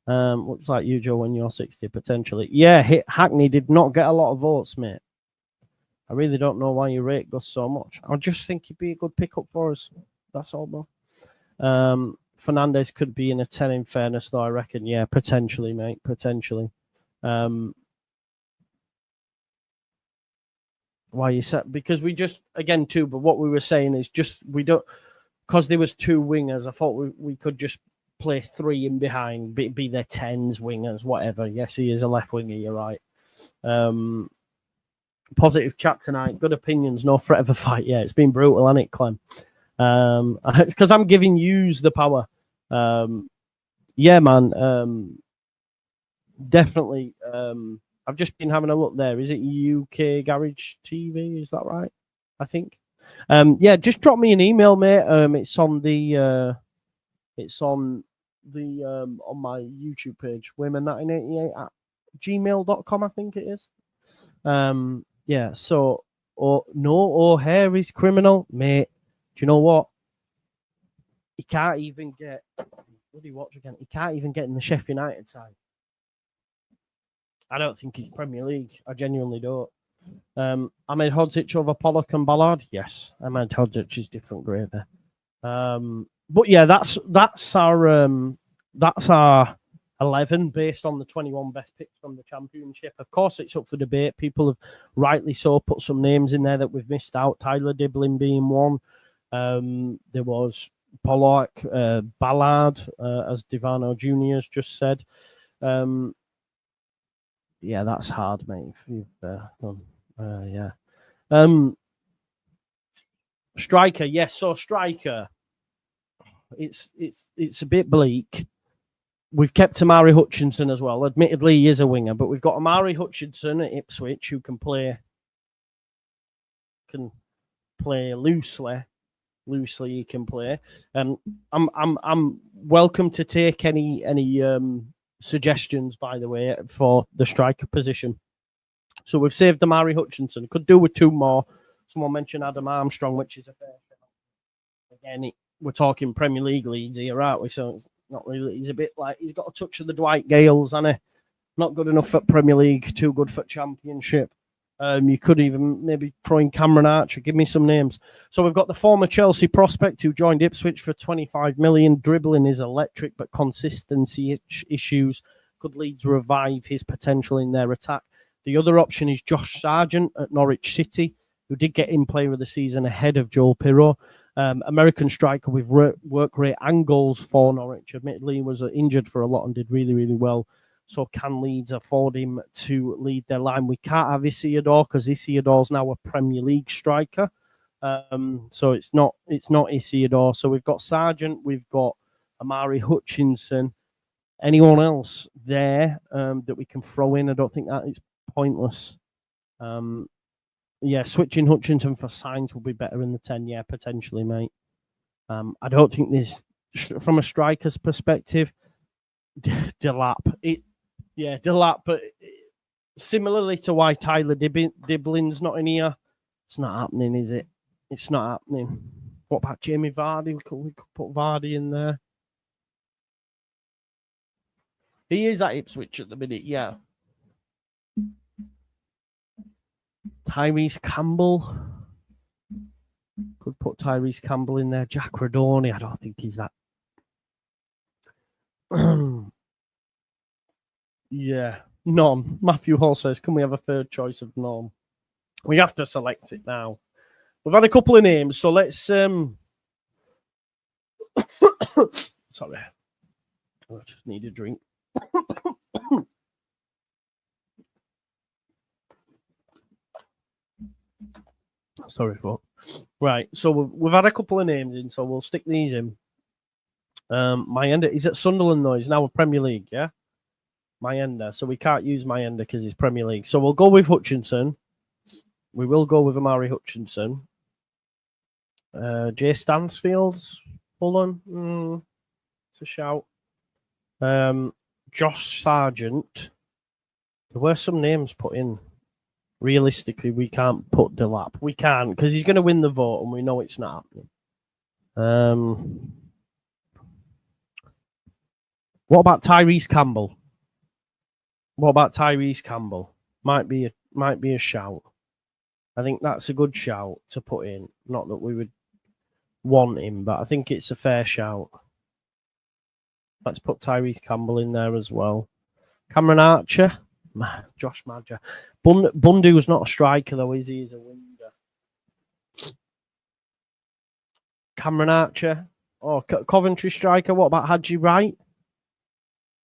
Looks like you, Joe, when you're 60, potentially. Yeah, Hackney did not get a lot of votes, mate. I really don't know why you rate Gus so much. I just think he'd be a good pickup for us. That's all, though. Fernandez could be in a 10 in fairness, though, I reckon. Yeah, potentially, mate. Potentially. Why you said? Because we just, again, too, but what we were saying is just, we don't, because there was 2 wingers, I thought we could just play 3 in behind, be their 10s, wingers, whatever. Yes, he is a left winger, you're right. Positive chat tonight. Good opinions, no forever fight. Yeah, it's been brutal, hasn't it, Clem? It's because I'm giving yous the power. Yeah, man. Definitely. I've just been having a look there. Is it UK Garage TV? Is that right? I think. Yeah, just drop me an email, mate. It's on my YouTube page, women1988@gmail.com, I think it is. Yeah, so O'Hare is criminal, mate. Do you know what? He can't even get He can't even get in the Sheffield United side. I don't think he's Premier League. I genuinely don't. Ahmed Hodzic over Pollock and Ballard. Yes, Ahmed Hodzic is different grade there. But yeah, that's our 11 based on the 21 best picks from the Championship. Of course, it's up for debate. People have rightly so put some names in there that we've missed out. Tyler Diblin being one. There was Pollock, Ballard, as Divano Jr. has just said. Yeah, that's hard, mate. Yeah. Striker, yes. So striker, it's a bit bleak. We've kept Amari Hutchinson as well. Admittedly, he is a winger, but we've got Amari Hutchinson at Ipswich who can play loosely. Loosely, he can play. I'm welcome to take any suggestions, by the way, for the striker position. So we've saved Amari Hutchinson. Could do with 2 more. Someone mentioned Adam Armstrong, which is a fair shout. Again, we're talking Premier League leads here, aren't we? So it's not really. He's a bit like, he's got a touch of the Dwight Gales, hasn't he? Not good enough for Premier League, too good for Championship. You could even maybe throw in Cameron Archer. Give me some names. So we've got the former Chelsea prospect who joined Ipswich for 25 million. Dribbling is electric, but consistency issues. Could Leeds revive his potential in their attack? The other option is Josh Sargent at Norwich City, who did get in Player of the Season ahead of Joel Pirro. American striker with work rate and goals for Norwich. Admittedly, he was injured for a lot and did really, really well. So can Leeds afford him to lead their line? We can't have Isidore because Isidore's now a Premier League striker. So it's not Isidore. So we've got Sargent, we've got Amari Hutchinson. Anyone else there that we can throw in? I don't think that is pointless. Yeah, switching Hutchinson for Sainz will be better in the 10. Yeah, potentially, mate. I don't think there's, from a striker's perspective, Delap. Delap, but similarly to why Tyler Diblin's not in here, it's not happening, is it? It's not happening. What about Jamie Vardy? We could put Vardy in there. He is at Ipswich at the minute, yeah. Tyrese Campbell. Could put Tyrese Campbell in there. Jack Radoni, I don't think he's that. Yeah, none. Matthew Hall says, can we have a third choice of none? We have to select it now. We've had a couple of names, so let's... Sorry. I just need a drink. Sorry, folks. Right, so we've had a couple of names in, so we'll stick these in. Mayenda, he's at Sunderland, though. He's now a Premier League, yeah? Mayenda, so we can't use Mayenda because he's Premier League. So we'll go with Hutchinson. We will go with Amari Hutchinson. Jay Stansfield's Fulham. It's a shout. Josh Sargent. There were some names put in. Realistically, we can't put Delap. We can't because he's going to win the vote and we know it's not happening. What about Tyrese Campbell? Might be a shout. I think that's a good shout to put in. Not that we would want him, but I think it's a fair shout. Let's put Tyrese Campbell in there as well. Cameron Archer. Josh Madger. Bundu's not a striker, though, is he? He's a winger. Cameron Archer. Oh, Coventry striker. What about Hadji Wright?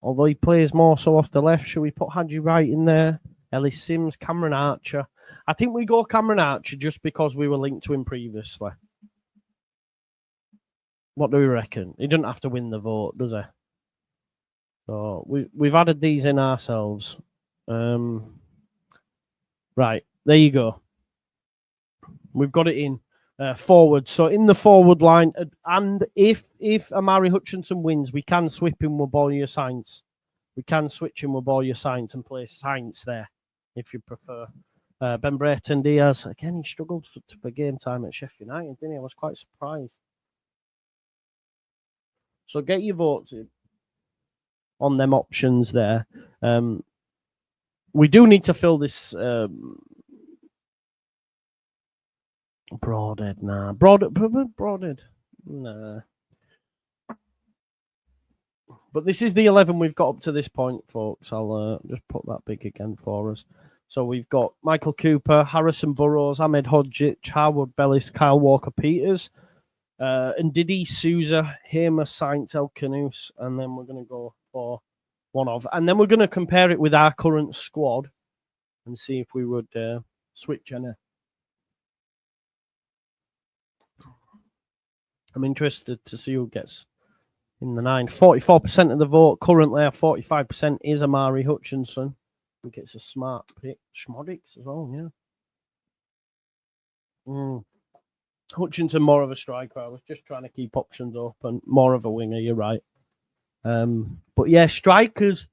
Although he plays more so off the left, should we put Hadji Wright in there? Ellis Sims, Cameron Archer. I think we go Cameron Archer just because we were linked to him previously. What do we reckon? He doesn't have to win the vote, does he? So we've added these in ourselves. Right, there you go. We've got it in forward. So in the forward line, and if Amari Hutchinson wins, we can switch him with Borja Sainz. We can switch him with Borja Sainz and play Sainz there, if you prefer. Ben Brereton Diaz, again, he struggled for game time at Sheffield United, didn't he? I was quite surprised. So get your votes in on them options there. We do need to fill this Broadhead. Nah. Broadhead. Nah. But this is the 11 we've got up to this point, folks. I'll just put that big again for us. So we've got Michael Cooper, Harrison Burrows, Ahmed Hodgic, Howard Bellis, Kyle Walker-Peters, Ndidi Souza, Hamer Sainz, El Canus, and then we're going to go for one of. And then we're going to compare it with our current squad and see if we would switch any. I'm interested to see who gets in the 9. 44% of the vote currently, 45% is Amari Hutchinson. I think it's a smart pick. Schmodix as well, yeah. Hutchinson, more of a striker. I was just trying to keep options open. More of a winger, you're right. But yeah, strikers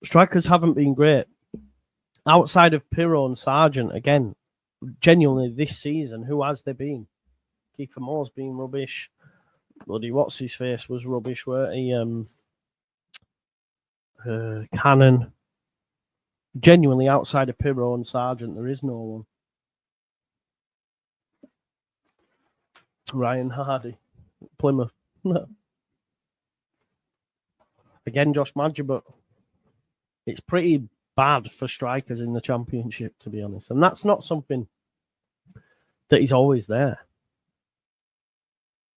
haven't been great. Outside of Pirro and Sargent, again, genuinely this season, who has there been? Kiefer Moore's been rubbish. Bloody what's his face was rubbish, weren't he? Cannon. Genuinely outside of Pirro and Sargent, there is no one. Ryan Hardy, Plymouth. Again, Josh Madger, but It's pretty bad for strikers in the Championship, to be honest. And that's not something that is always there.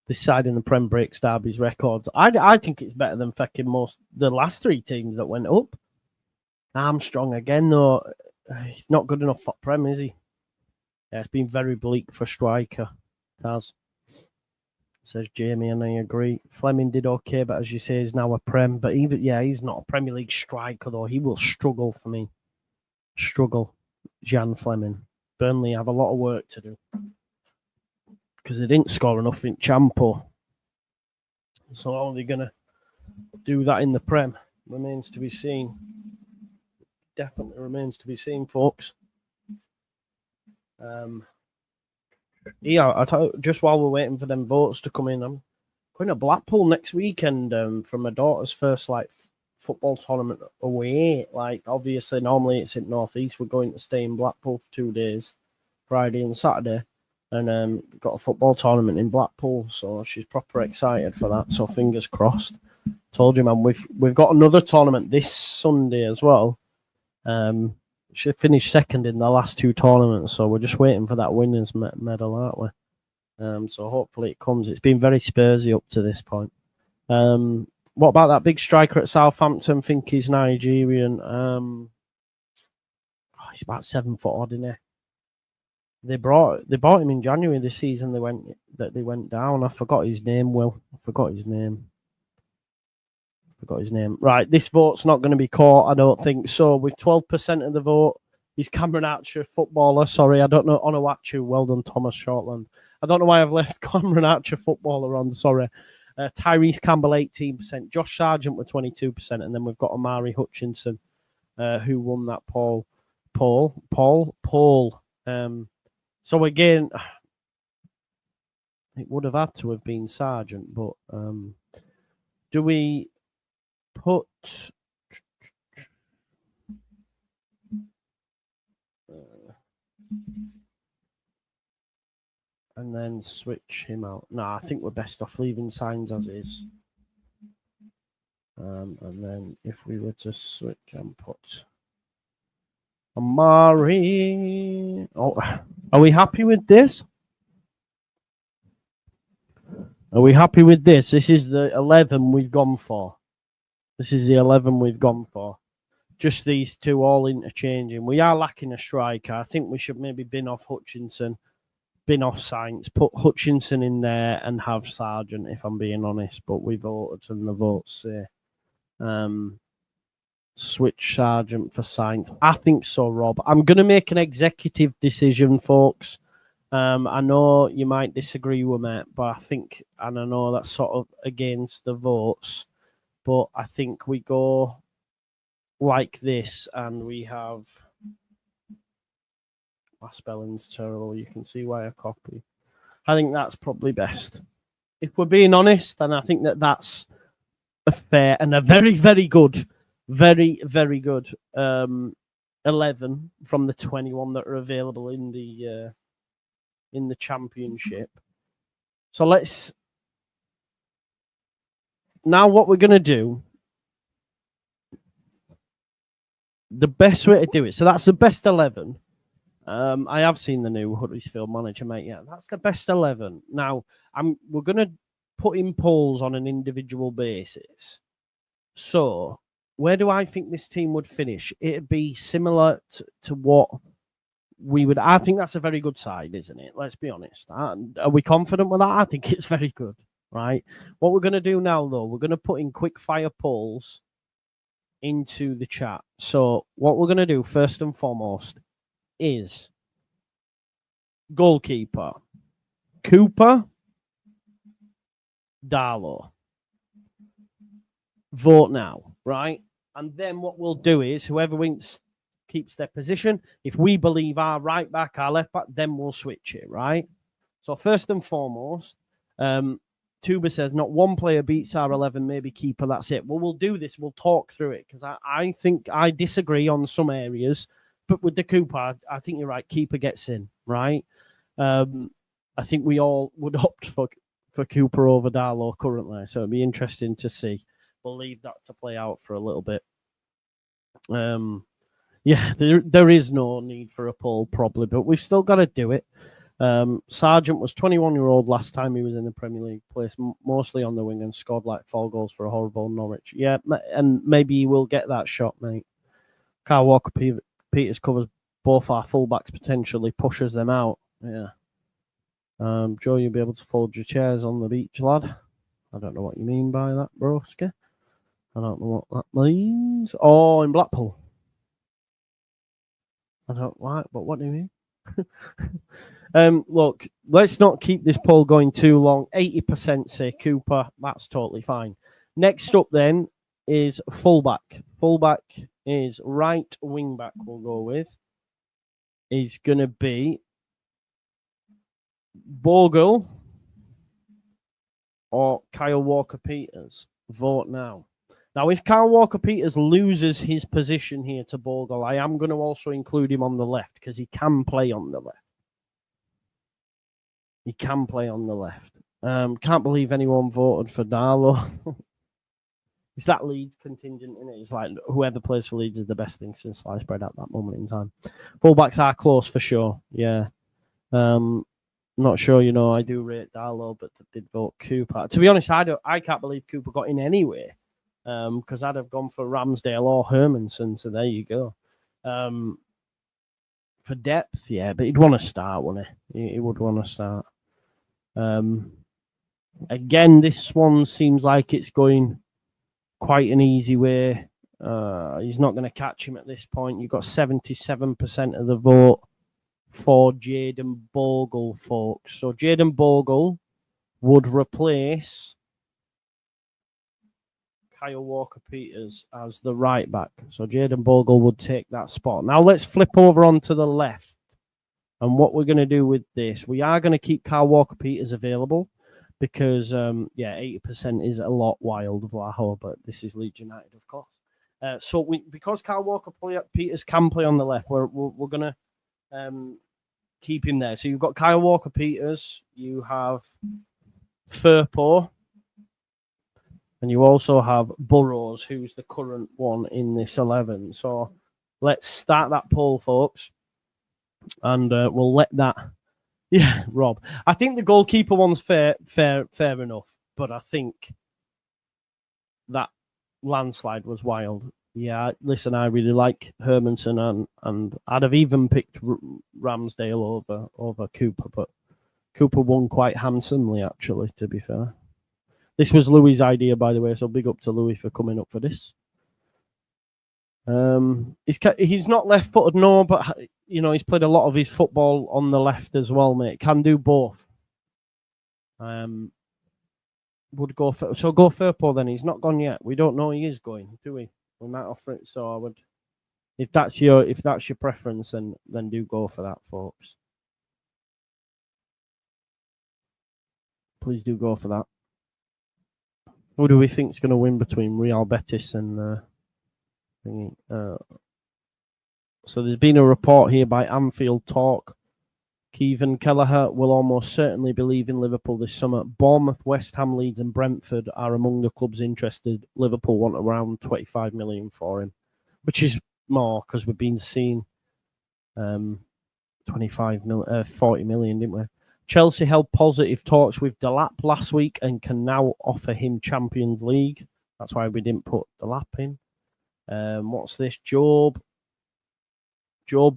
This side in the Prem breaks Derby's records. I think it's better than fucking the last 3 teams that went up. Armstrong again, though. He's not good enough for Prem, is he? Yeah, it's been very bleak for striker. It has. Says Jamie, and I agree. Fleming did okay, but as you say, he's now a Prem. But he's not a Premier League striker, though. He will struggle for me. Struggle. Jan Fleming. Burnley have a lot of work to do. Because they didn't score enough in Champo. So how are they going to do that in the Prem? Remains to be seen. Definitely remains to be seen, folks. I tell you, just while we're waiting for them votes to come in, I'm going to Blackpool next weekend for my daughter's first football tournament away. Obviously, normally it's in North East. We're going to stay in Blackpool for 2 days, Friday and Saturday, and got a football tournament in Blackpool. So she's proper excited for that. So fingers crossed. Told you, man, we've got another tournament this Sunday as well. She finished second in the last 2 tournaments, so we're just waiting for that winners medal, aren't we? So hopefully it comes. It's been very Spursy up to this point. What about that big striker at Southampton? Think he's Nigerian. He's about 7 foot odd, isn't he? They bought him in January this season. They went down. I forgot his name. I forgot his name. Right, this vote's not going to be caught, I don't think. So with 12% of the vote, he's Cameron Archer, footballer. Sorry, I don't know. Onuachu, well done, Thomas Shortland. I don't know why I've left Cameron Archer, footballer, on. Sorry. Tyrese Campbell, 18%. Josh Sargent with 22%. And then we've got Amari Hutchinson, who won that Paul. So again, it would have had to have been Sargent, but do we put and then switch him out? No, I think we're best off leaving Signs as is. And then if we were to switch and put Amari, are we happy with this? Are we happy with this? This is the 11 we've gone for. Just these 2 all interchanging. We are lacking a striker. I think we should maybe bin off Hutchinson, bin off Sainz, put Hutchinson in there and have Sargent, if I'm being honest. But we voted and the votes say switch Sargent for Sainz. I think so, Rob. I'm going to make an executive decision, folks. I know you might disagree with me, but I think, and I know that's sort of against the votes, but I think we go like this, and we have... My spelling's terrible. You can see why I copy. I think that's probably best. If we're being honest, and I think that's a fair and a very, very good, 11 from the 21 that are available in the Championship. So let's... Now what we're going to do, the best way to do it, so that's the best 11. I have seen the new Huddersfield manager, mate. Yeah, that's the best 11. Now, we're going to put in polls on an individual basis. So, where do I think this team would finish? It'd be similar to what we would... I think that's a very good side, isn't it? Let's be honest. Are we confident with that? I think it's very good, right? What we're going to do now, though, we're going to put in quick fire polls into the chat. So, what we're going to do, first and foremost, is goalkeeper, Cooper, Darlow. Vote now, right? And then what we'll do is whoever wins keeps their position. If we believe our right back, our left back, then we'll switch it, right? So first and foremost, Tuba says not one player beats our 11, maybe keeper, that's it. Well, we'll do this. We'll talk through it because I think I disagree on some areas. But with the Cooper, I think you're right. Keeper gets in, right? I think we all would opt for Cooper over Darlow currently. So it'd be interesting to see. We'll leave that to play out for a little bit. Yeah, there is no need for a poll probably, but we've still got to do it. Sargent was 21-year-old last time he was in the Premier League, placed mostly on the wing and scored like 4 goals for a horrible Norwich. Yeah, and maybe he will get that shot, mate. Kyle Walker-Peters covers both our fullbacks, potentially pushes them out. Yeah. Joe, you'll be able to fold your chairs on the beach, lad. I don't know what you mean by that, broski. I don't know what that means. Oh, in Blackpool. I don't like, but what do you mean? Look, let's not keep this poll going too long. 80% say Cooper. That's totally fine. Next up then is fullback. Fullback is right wing back we'll go with. Is going to be Bogle or Kyle Walker-Peters. Vote now. Now, if Kyle Walker-Peters loses his position here to Bogle, I am going to also include him on the left because he can play on the left. He can play on the left. Can't believe anyone voted for Darlow. It's that Leeds contingent, isn't it? It's like whoever plays for Leeds is the best thing since sliced bread at that moment in time. Fullbacks are close for sure. Yeah. Not sure, I do rate Darlow, but did vote Cooper. To be honest, I can't believe Cooper got in anyway. Because I'd have gone for Ramsdale or Hermanson, so there you go. For depth, yeah, but he'd want to start, wouldn't he? He would want to start. Again, this one seems like it's going quite an easy way. He's not going to catch him at this point. You've got 77% of the vote for Jayden Bogle, folks. So Jayden Bogle would replace Kyle Walker-Peters as the right back. So Jayden Bogle would take that spot. Now let's flip over onto the left. And what we're going to do with this, we are going to keep Kyle Walker-Peters available because, 80% is a lot wild, Vlaho, but this is Leeds United, of course. Because Kyle Walker-Peters can play on the left, we're going to keep him there. So you've got Kyle Walker-Peters, you have Firpo, and you also have Burrows, who's the current one in this 11. So let's start that poll, folks. And we'll let that... Yeah, Rob. I think the goalkeeper one's fair enough. But I think that landslide was wild. Yeah, listen, I really like Hermanson, and I'd have even picked Ramsdale over Cooper. But Cooper won quite handsomely, actually, to be fair. This was Louis' idea, by the way, so big up to Louis for coming up for this. He's not left-footed, no, but he's played a lot of his football on the left as well, mate. Can do both. Would go for Firpo then. He's not gone yet. We don't know he is going, do we? We might offer it. So I would, if that's your preference, then do go for that, folks. Please do go for that. Who do we think is going to win between Real Betis and so there's been a report here by Anfield Talk. Kevin Kelleher will almost certainly be leaving Liverpool this summer. Bournemouth, West Ham, Leeds and Brentford are among the clubs interested. Liverpool want around 25 million for him, which is more because we've been seeing 40 million, didn't we? Chelsea held positive talks with Delap last week and can now offer him Champions League. That's why we didn't put Delap in. What's this? Job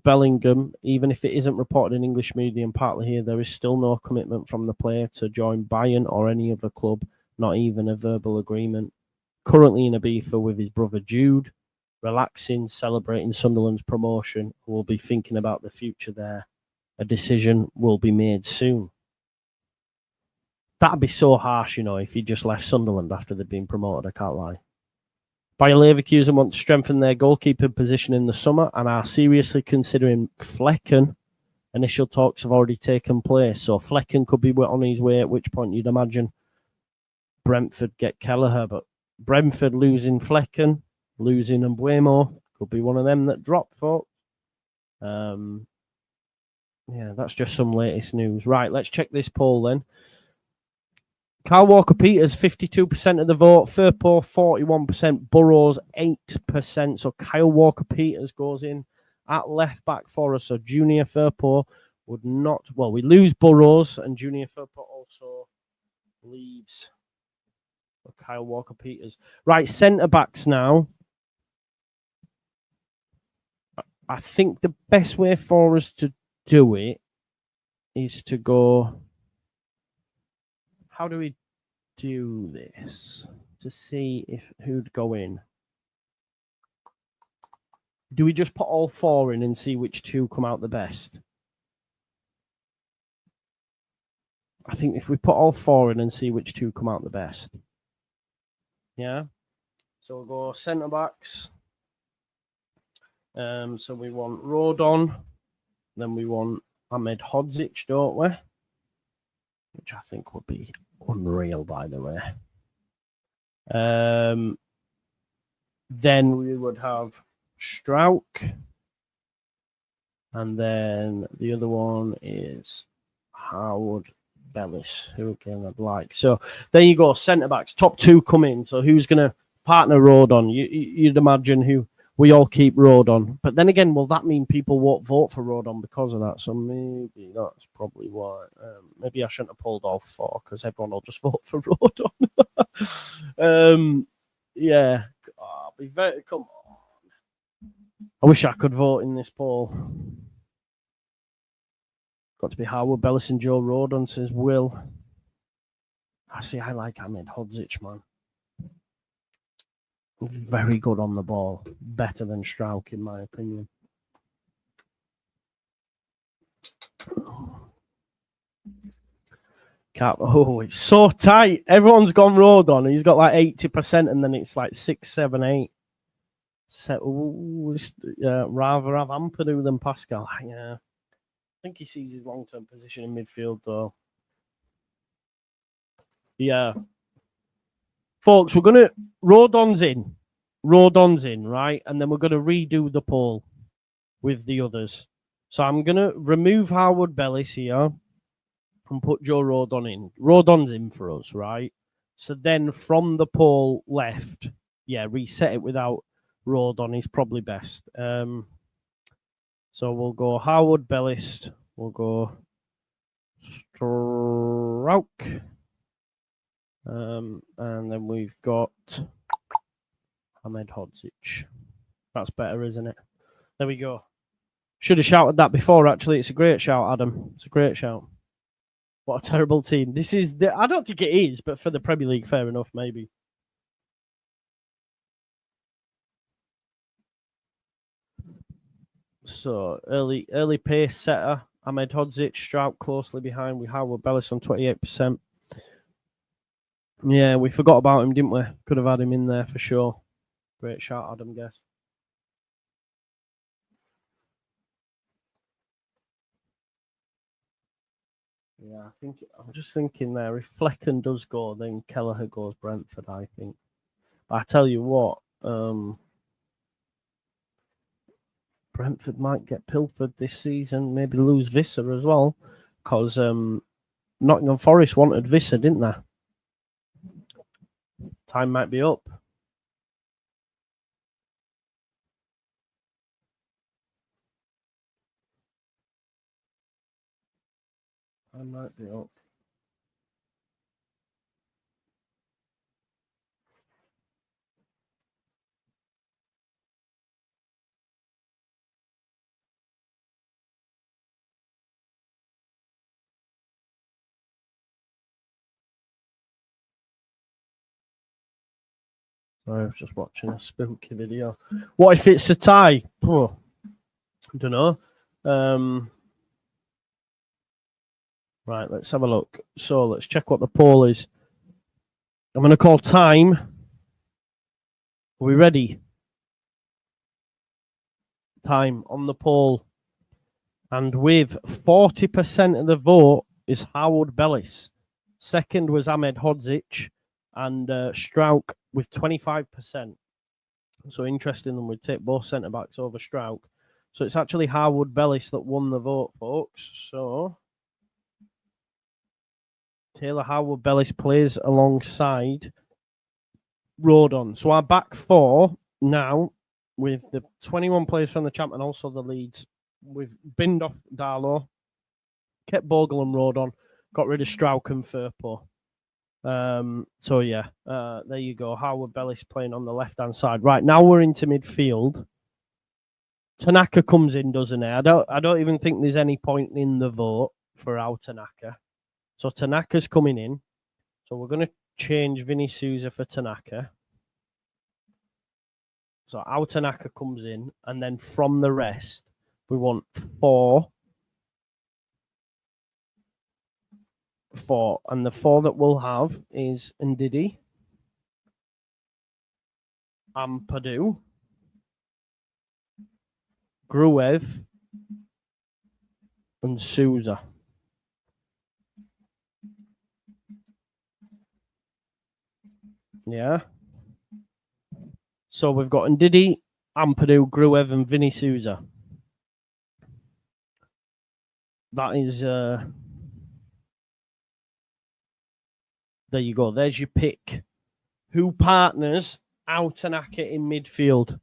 Bellingham, even if it isn't reported in English media and partly here, there is still no commitment from the player to join Bayern or any other club, not even a verbal agreement. Currently in Ibiza with his brother Jude, relaxing, celebrating Sunderland's promotion, will be thinking about the future there. A decision will be made soon. That'd be so harsh, if you just left Sunderland after they'd been promoted, I can't lie. Bayer Leverkusen want to strengthen their goalkeeper position in the summer and are seriously considering Flecken. Initial talks have already taken place, so Flecken could be on his way, at which point you'd imagine Brentford get Kelleher, but Brentford losing Flecken, losing Mbuemo, could be one of them that drop, folks. Yeah, that's just some latest news. Right, let's check this poll then. Kyle Walker-Peters, 52% of the vote. Firpo, 41%. Burrows, 8%. So Kyle Walker-Peters goes in at left back for us. So Junior Firpo would not... Well, we lose Burrows, and Junior Firpo also leaves. So Kyle Walker-Peters. Right, centre-backs now. I think the best way for us to do it is to go... How do we do this to see if who'd go in? Do we just put all 4 in and see which 2 come out the best? I think if we put all 4 in and see which 2 come out the best. Yeah. So we'll go centre backs. So we want Rodon. Then we want Ahmed Hodzic, don't we? Which I think would be unreal, by the way. Then we would have Strauch. And then the other one is Howard Bellis, who again I'd like. So there you go, centre-backs. Top 2 come in. So who's going to partner Rodon? You'd imagine who we all keep Rodon. But then again, will that mean people won't vote for Rodon because of that? So maybe that's probably why. Maybe I shouldn't have pulled all 4 because everyone will just vote for Rodon. Yeah. Oh, come on. I wish I could vote in this poll. Got to be Howard Bellis and Joe Rodon, says Will. I like Ahmed Hodzic, man. Very good on the ball. Better than Strauch, in my opinion. It's so tight. Everyone's gone Rodon. He's got like 80%, and then it's like 6, 7, 8. So, rather have Ampadu than Pascal. Yeah. I think he sees his long-term position in midfield, though. Yeah. Folks, we're going to... Rodon's in, right? And then we're going to redo the poll with the others. So I'm going to remove Howard Bellis here and put Joe Rodon in. Rodon's in for us, right? So then from the poll left, reset it without Rodon is probably best. So we'll go Howard Bellis. We'll go Strauch. And then we've got Ahmed Hodzic. That's better, isn't it? There we go. Should have shouted that before, actually. It's a great shout, Adam. It's a great shout. What a terrible team. This is I don't think it is, but for the Premier League, fair enough, maybe. So early pace setter. Ahmed Hodzic, Strauch closely behind with Howard Bellis on 28%. Yeah, we forgot about him, didn't we? Could have had him in there for sure. Great shot, Adam Guest. Yeah, I'm just thinking there, if Flecken does go, then Kelleher goes Brentford, I think. But I tell you what, Brentford might get pilfered this season, maybe lose Visser as well, because Nottingham Forest wanted Visser, didn't they? Time might be up. Time might be up. Sorry, I was just watching a spooky video. What if it's a tie? Oh, I don't know. Right, let's have a look. So let's check what the poll is. I'm going to call time. Are we ready? Time on the poll. And with 40% of the vote is Howard Bellis. Second was Ahmed Hodzic. And Strauch with 25%. So interesting, we'd take both centre-backs over Strauch. So it's actually Howard Bellis that won the vote, folks. So Taylor Howard-Bellis plays alongside Rodon. So our back four now, with the 21 players from the champ and also the Leeds, we've binned off Darlow, kept Bogle and Rodon, got rid of Strauch and Firpo. So yeah, there you go. Howard-Bellis playing on the left-hand side. Right, now we're into midfield. Tanaka comes in, doesn't he? I don't even think there's any point in the vote for our Tanaka. So Tanaka's coming in. So we're going to change Vinny Souza for Tanaka. So our Tanaka comes in, and then from the rest, we want four. And the four that we'll have is Ndidi, Ampadu, Gruev, and Souza. Yeah. So we've got Ndidi, Ampadu, Gruev, and Vinny Souza. That is... there you go. There's your pick. Who partners our Tanaka in midfield?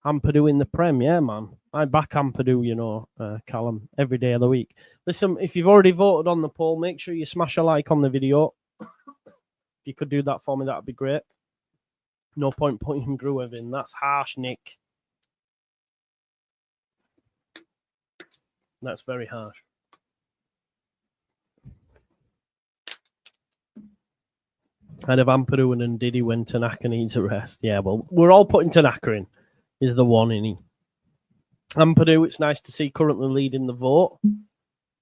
Ampadu in the Prem, yeah, man. I back Ampadu, you know, Callum, every day of the week. Listen, if you've already voted on the poll, make sure you smash a like on the video. If you could do that for me, that would be great. No point putting Gruev in. That's harsh, Nick. That's very harsh. I'd have Ampadu and Ndidi when Tanaka needs a rest. Yeah, well, we're all putting Tanaka in. Is the one in. Ampadu, it's nice to see currently leading the vote.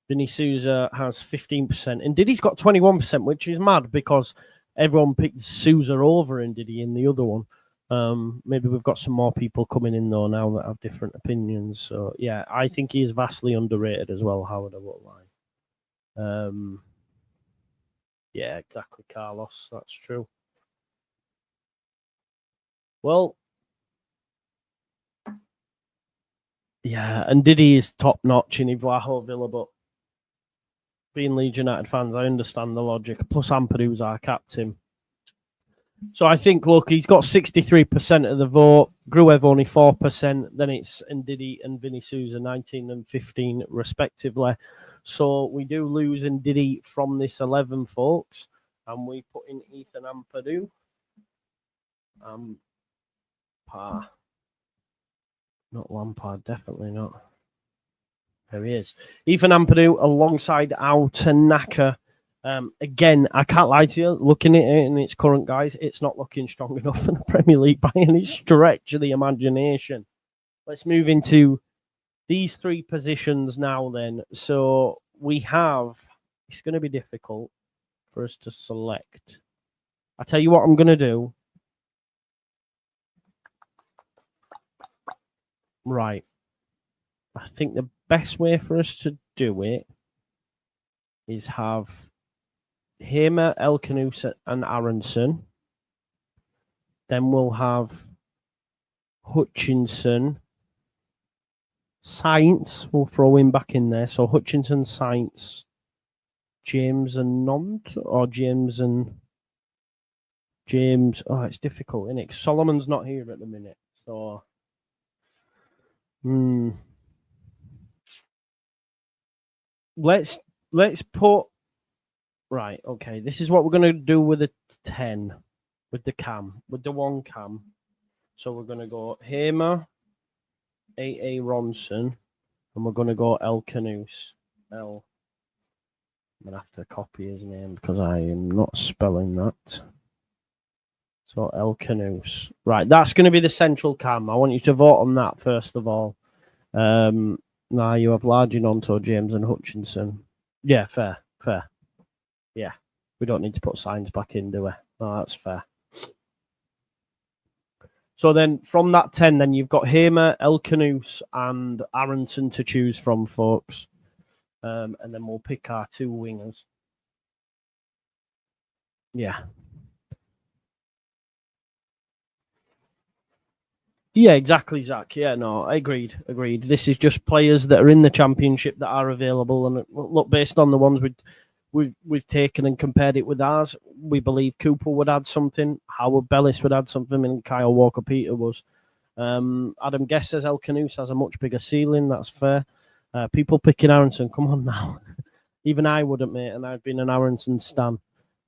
Vinny Souza has 15%. And Ndidi's got 21%, which is mad because everyone picked Souza over Ndidi in the other one. Maybe we've got some more people coming in, though, now that have different opinions. So, yeah, I think he is vastly underrated as well, Howard, I won't lie. Yeah, exactly, Carlos. That's true. Well, yeah, and Ndidi is top notch in Ivlaho Villa, but being Leeds United fans, I understand the logic. Plus, Ampadu's our captain. So I think, look, he's got 63% of the vote. Gruev only 4%. Then it's Ndidi and Vinny Souza, 19 and 15 respectively. So we do lose Ndidi from this 11, folks. And we put in Ethan Ampadu. Not Lampard, definitely not. There he is. Ethan Ampadu alongside our Tanaka. Again, I can't lie to you. Looking at it in its current guys, it's not looking strong enough for the Premier League by any stretch of the imagination. Let's move into these three positions now then. So we have... It's going to be difficult for us to select. I'll tell you what I'm going to do. Right. I think the best way for us to do it is have Hamer, Elkanus, and Aronson. Then we'll have Hutchinson. Sainz, we'll throw him back in there. So Hutchinson, Sainz, James and Nont, or James and James. Oh, it's difficult, isn't it? Solomon's not here at the minute. So... Let's put... Right, okay. This is what we're going to do with the 10, with the cam, with the one cam. So we're going to go Hamer, A.A. Ronson, and we're going to go Elkanus. I'm going to have to copy his name because I am not spelling that. So Elkanus. Right, that's going to be the central cam. I want you to vote on that first of all. Now you have Largy, Nonto, James, and Hutchinson. Yeah, fair. Yeah, we don't need to put signs back in, do we? No, that's fair. So then from that 10, then you've got Hamer, Elkanus, and Aronson to choose from, folks. And then we'll pick our two wingers. Yeah. Yeah, exactly, Zach. Yeah, no, agreed. This is just players that are in the Championship that are available. And look, based on the ones we've taken and compared it with ours. We believe Cooper would add something, Howard Bellis would add something, and Kyle Walker-Peters was. Adam Guest says El Canoes has a much bigger ceiling. That's fair. People picking Aronson, come on now. Even I wouldn't, mate, and I've been an Aronson stan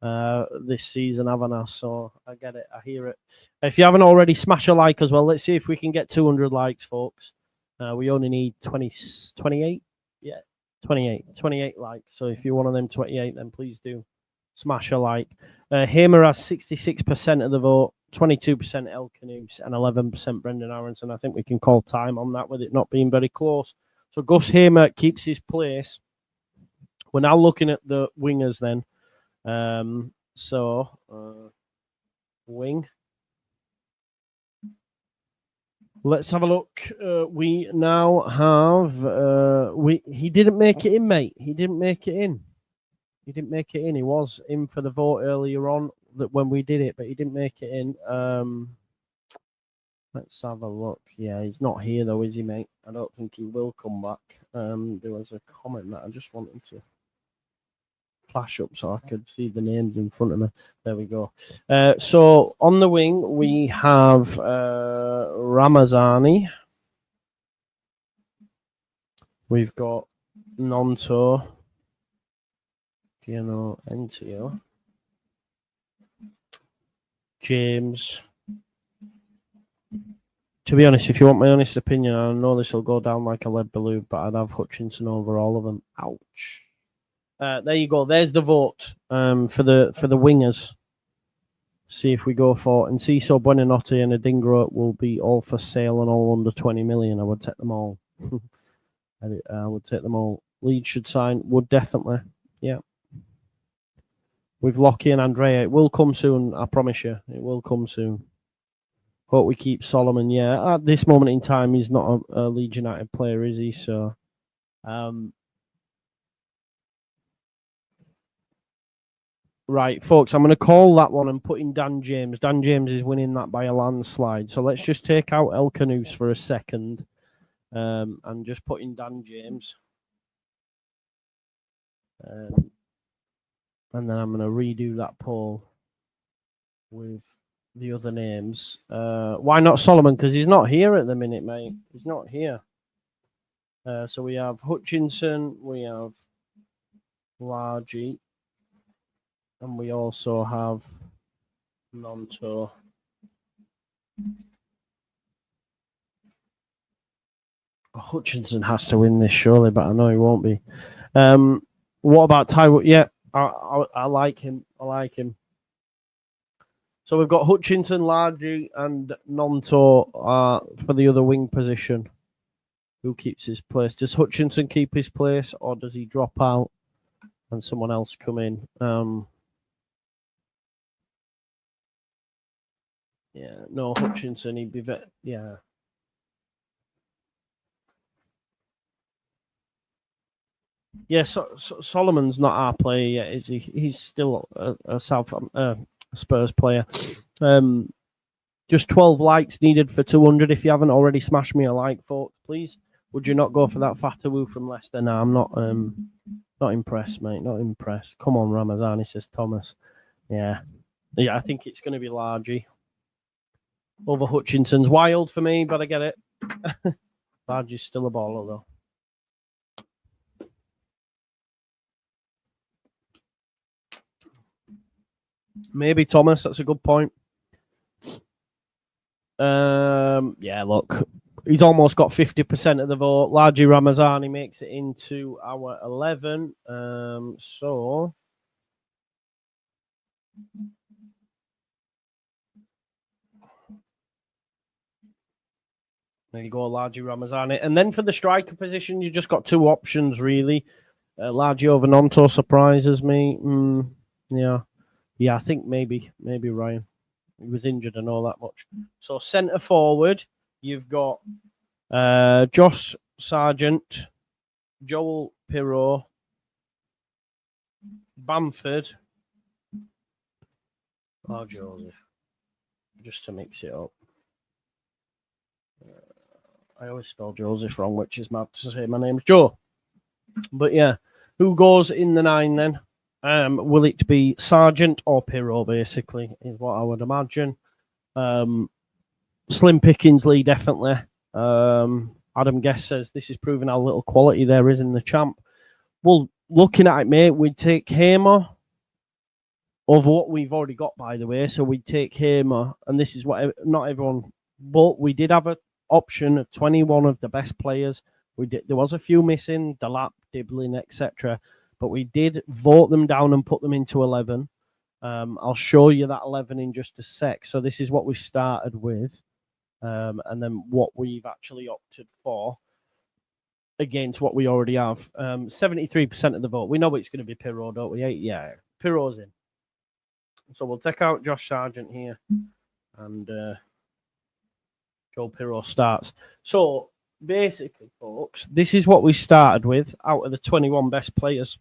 this season, haven't I? So I get it. I hear it. If you haven't already, smash a like as well. Let's see if we can get 200 likes, folks. We only need 28. Yeah, 28 likes. So if you're one of them 28, then please do smash a like. Hamer has 66% of the vote, 22% El Canoes, and 11% Brendan Aronson. I think we can call time on that with it not being very close. So Gus Hamer keeps his place. We're now looking at the wingers then. Wing. Let's have a look. We now have he didn't make it in, mate. He didn't make it in. He was in for the vote earlier on that when we did it, but he didn't make it in. Let's have a look. Yeah, he's not here though, is he, mate? I don't think he will come back. There was a comment that I just wanted to flash up so I could see the names in front of me. There we go. So on the wing we have Ramazani. We've got Nonto, Entio, James. To be honest, if you want my honest opinion, I know this will go down like a lead balloon, but I'd have Hutchinson over all of them. Ouch. There you go. There's the vote for the wingers. See if we go for Enciso, Buonanotte, and Adingra will be all for sale and all under 20 million. I would take them all. I would take them all. Leeds should sign. Would definitely. Yeah. With Lockie and Andrea, it will come soon. I promise you, it will come soon. Hope we keep Solomon. Yeah, at this moment in time, he's not a Leeds United player, is he? So, right, folks, I'm going to call that one and put in Dan James. Dan James is winning that by a landslide. So let's just take out El Canoes for a second and just put in Dan James. And then I'm going to redo that poll with the other names. Why not Solomon? Because he's not here at the minute, mate. He's not here. So we have Hutchinson, we have Largy, and we also have Nonto. Hutchinson has to win this surely, but I know he won't be. What about Taiwo? Yeah, I like him. I like him. So we've got Hutchinson, Largy, and Nonto for the other wing position. Who keeps his place? Does Hutchinson keep his place, or does he drop out and someone else come in? Yeah, no, Hutchinson, he'd be yeah. Yeah, Solomon's not our player yet, is he? He's still a Spurs player. Just 12 likes needed for 200. If you haven't already smashed me a like, folks, please. Would you not go for that Fatawu from Leicester? No, I'm not impressed, mate. Not impressed. Come on, Ramazani, says Thomas. Yeah, I think it's going to be Largy over Hutchinson's. Wild for me, but I get it. Largy's still a baller, though. Maybe Thomas. That's a good point. Yeah, look, he's almost got 50% of the vote. Largy Ramazani makes it into our 11. So there you go, Largy Ramazani. And then for the striker position, you just got two options, really. Largy over Nonto surprises me. Yeah, I think maybe Ryan. He was injured, I know that much. So centre forward, you've got Josh Sargent, Joel Pirot, Bamford, or Joseph, just to mix it up. I always spell Joseph wrong, which is mad to say my name's Joe. But yeah, who goes in the 9 then? Will it be Sargent or Pirro, basically, is what I would imagine. Slim pickings, Lee, definitely. Adam Guest says this is proving how little quality there is in the champ. Well, looking at it, mate, we'd take Hamer over what we've already got, by the way. So we'd take Hamer, and this is what not everyone, but we did have an option of 21 of the best players. There was a few missing, Delap, Diblin, etc. But we did vote them down and put them into 11. I'll show you that 11 in just a sec. So this is what we started with, and then what we've actually opted for against what we already have. 73% of the vote. We know it's going to be Pirro, don't we? Yeah, Pirro's in. So we'll take out Josh Sargent here, and Joe Pirro starts. So basically, folks, this is what we started with out of the 21 best players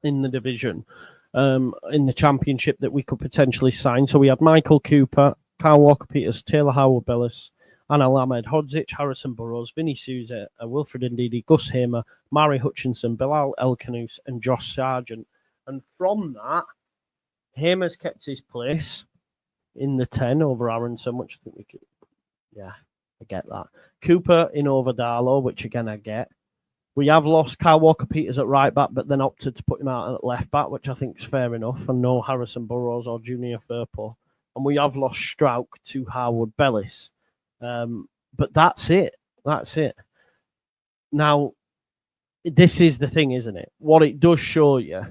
in the division, in the championship that we could potentially sign. So we had Michael Cooper, Kyle Walker-Peters, Taylor Howard-Bellis, Anel Ahmed, Hodzic, Harrison Burrows, Vinny Souza, Wilfred Ndidi, Gus Hamer, Mari Hutchinson, Bilal El-Khanous, and Josh Sargent. And from that, Hamer's kept his place in the 10 over Aronson, which I think we could. Yeah, I get that. Cooper in over Darlow, which again I get. We have lost Kyle Walker-Peters at right back, but then opted to put him out at left back, which I think is fair enough, and no Harrison Burrows or Junior Firpo. And we have lost Strauch to Howard-Bellis. But that's it. That's it. Now, this is the thing, isn't it? What it does show you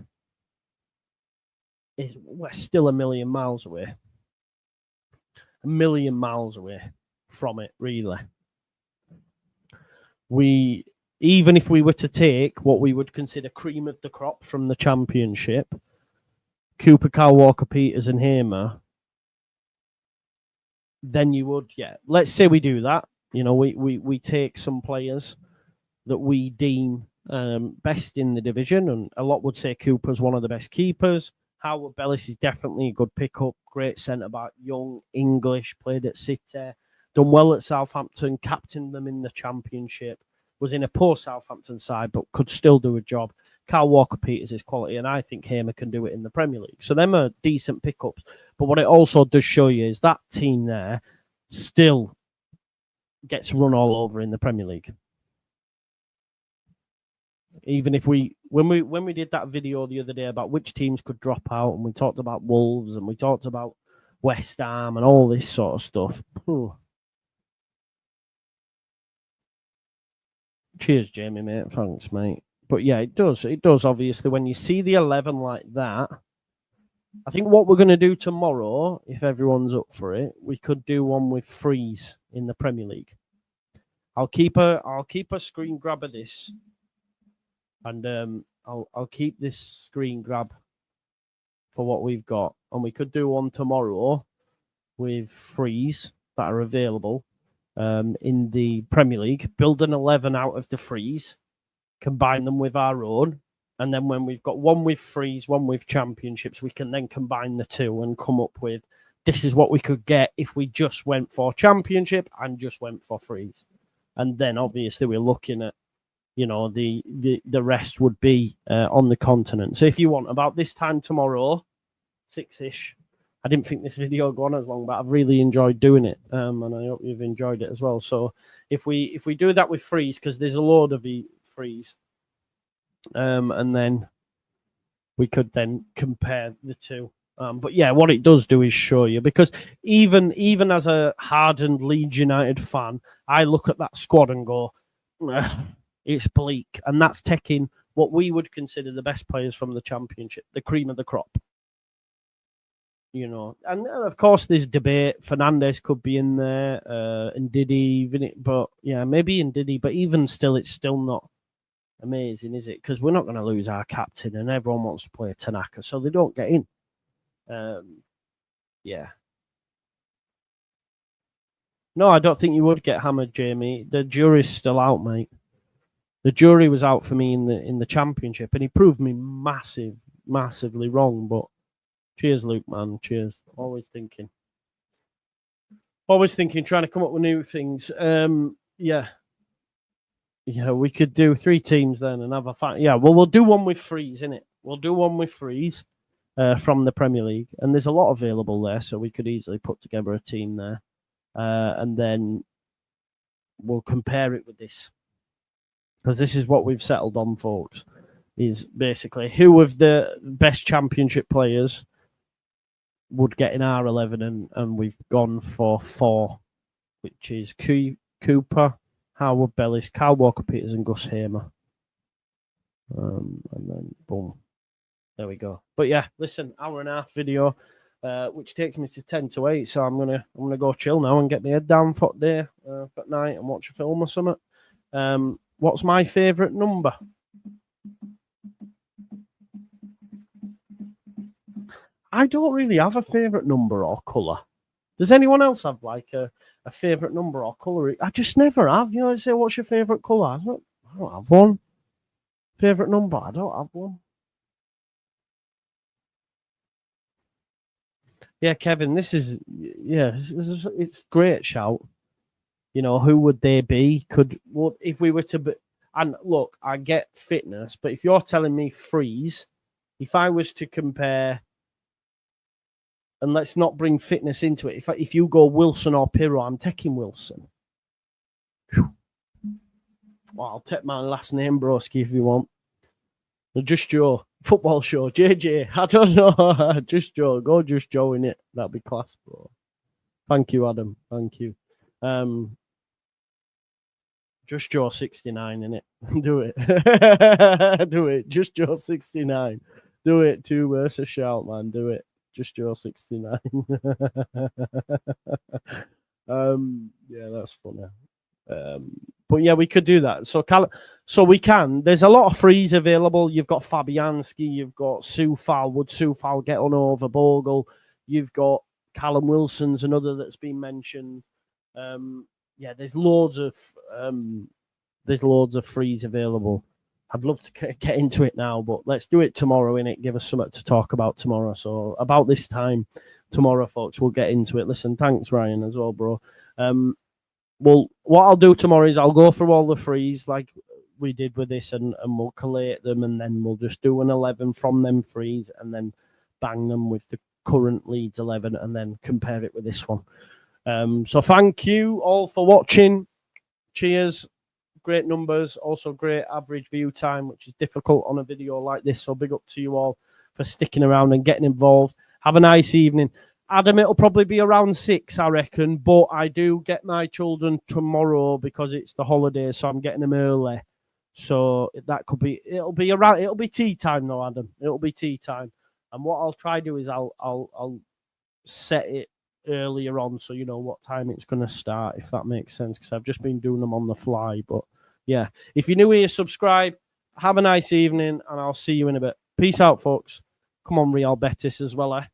is we're still a million miles away. A million miles away from it, really. Even if we were to take what we would consider cream of the crop from the championship, Cooper, Kyle Walker-Peters and Hamer, then you would, let's say we do that. You know, we take some players that we deem best in the division, and a lot would say Cooper's one of the best keepers. Howard-Bellis is definitely a good pickup, great centre-back, young, English, played at City, done well at Southampton, captained them in the championship, was in a poor Southampton side, but could still do a job. Kyle Walker-Peters is quality, and I think Hamer can do it in the Premier League. So them are decent pickups. But what it also does show you is that team there still gets run all over in the Premier League. Even if when we did that video the other day about which teams could drop out, and we talked about Wolves and we talked about West Ham and all this sort of stuff. Cheers, Jamie, mate. Thanks, mate. But yeah, it does. It does, obviously. When you see the 11 like that, I think what we're going to do tomorrow, if everyone's up for it, we could do one with Freeze in the Premier League. I'll keep a screen grab of this, and I'll keep this screen grab for what we've got, and we could do one tomorrow with Freeze that are available in the Premier League. Build an 11 out of the Freeze, combine them with our own, and then when we've got one with Freeze, one with Championships, we can then combine the two and come up with this is what we could get if we just went for Championship and just went for Freeze. And then obviously we're looking at, you know, the rest would be on the continent. So if you want, about this time tomorrow, 6-ish. I didn't think this video would go on as long, but I've really enjoyed doing it, and I hope you've enjoyed it as well. So if we do that with Freeze, because there's a load of the Freeze, and then we could then compare the two. But yeah, what it does do is show you, because even as a hardened Leeds United fan, I look at that squad and go, it's bleak. And that's taking what we would consider the best players from the championship, the cream of the crop. You know, and of course there's debate. Fernandes could be in there, and Ndidi, but yeah, maybe Ndidi. But even still, it's still not amazing, is it? Because we're not going to lose our captain, and everyone wants to play Tanaka, so they don't get in. Yeah. No, I don't think you would get hammered, Jamie. The jury's still out, mate. The jury was out for me in the championship, and he proved me massively wrong. But cheers, Luke, man. Cheers. Always thinking, trying to come up with new things. Yeah, we could do 3 teams then and have a fight. Yeah, well, we'll do one with Freeze, innit? we'll do one with frees from the Premier League, and there's a lot available there, so we could easily put together a team there, and then we'll compare it with this, because this is what we've settled on, folks. Is basically who of the best Championship players would get in our 11, and we've gone for 4, which is Cooper, Howard Bellis, Kyle Walker-Peters, and Gus Hamer. And then boom, there we go. But yeah, listen, hour and a half video, which takes me to 10 to 8. So I'm gonna go chill now and get my head down for day, for night, and watch a film or something. What's my favourite number? I don't really have a favourite number or colour. Does anyone else have like a favourite number or colour? I just never have. You know, I say, what's your favourite colour? I don't have one. Favourite number? I don't have one. Yeah, Kevin, this is it's great shout. You know, who would they be? If we were to be, and look, I get fitness, but if you're telling me freeze, if I was to compare, and let's not bring fitness into it. If you go Wilson or Pirro, I'm taking Wilson. Well, I'll take my last name, broski, if you want. Just Joe, football show, JJ. I don't know. Just Joe. Go Just Joe in it. That'd be class, bro. Thank you, Adam. Thank you. Just Joe 69 in it. Do it. Do it. Just Joe 69. Do it. 2 versus shout, man. Do it. Just Joe 69. Yeah, that's funny. But yeah, we could do that. So we can. There's a lot of frees available. You've got Fabianski. You've got Soufal. Would Soufal get on over Bogle? You've got Callum Wilson's another that's been mentioned. Yeah, there's loads of frees available. I'd love to get into it now, but let's do it tomorrow, innit? Give us something to talk about tomorrow. So about this time tomorrow, folks, we'll get into it. Listen, thanks, Ryan, as well, bro. Well, what I'll do tomorrow is I'll go through all the frees like we did with this, and we'll collate them, and then we'll just do an 11 from them frees, and then bang them with the current Leeds 11, and then compare it with this one. So thank you all for watching. Cheers. Great numbers, also great average view time, which is difficult on a video like this. So big up to you all for sticking around and getting involved. Have a nice evening. Adam, it'll probably be around 6, I reckon, but I do get my children tomorrow because it's the holiday, so I'm getting them early. So that could be, it'll be tea time though, Adam. It'll be tea time. And what I'll try to do is I'll set it earlier on so you know what time it's going to start, if that makes sense, because I've just been doing them on the fly. But yeah, if you're new here, subscribe. Have a nice evening, and I'll see you in a bit. Peace out, folks. Come on, Real Betis as well, eh?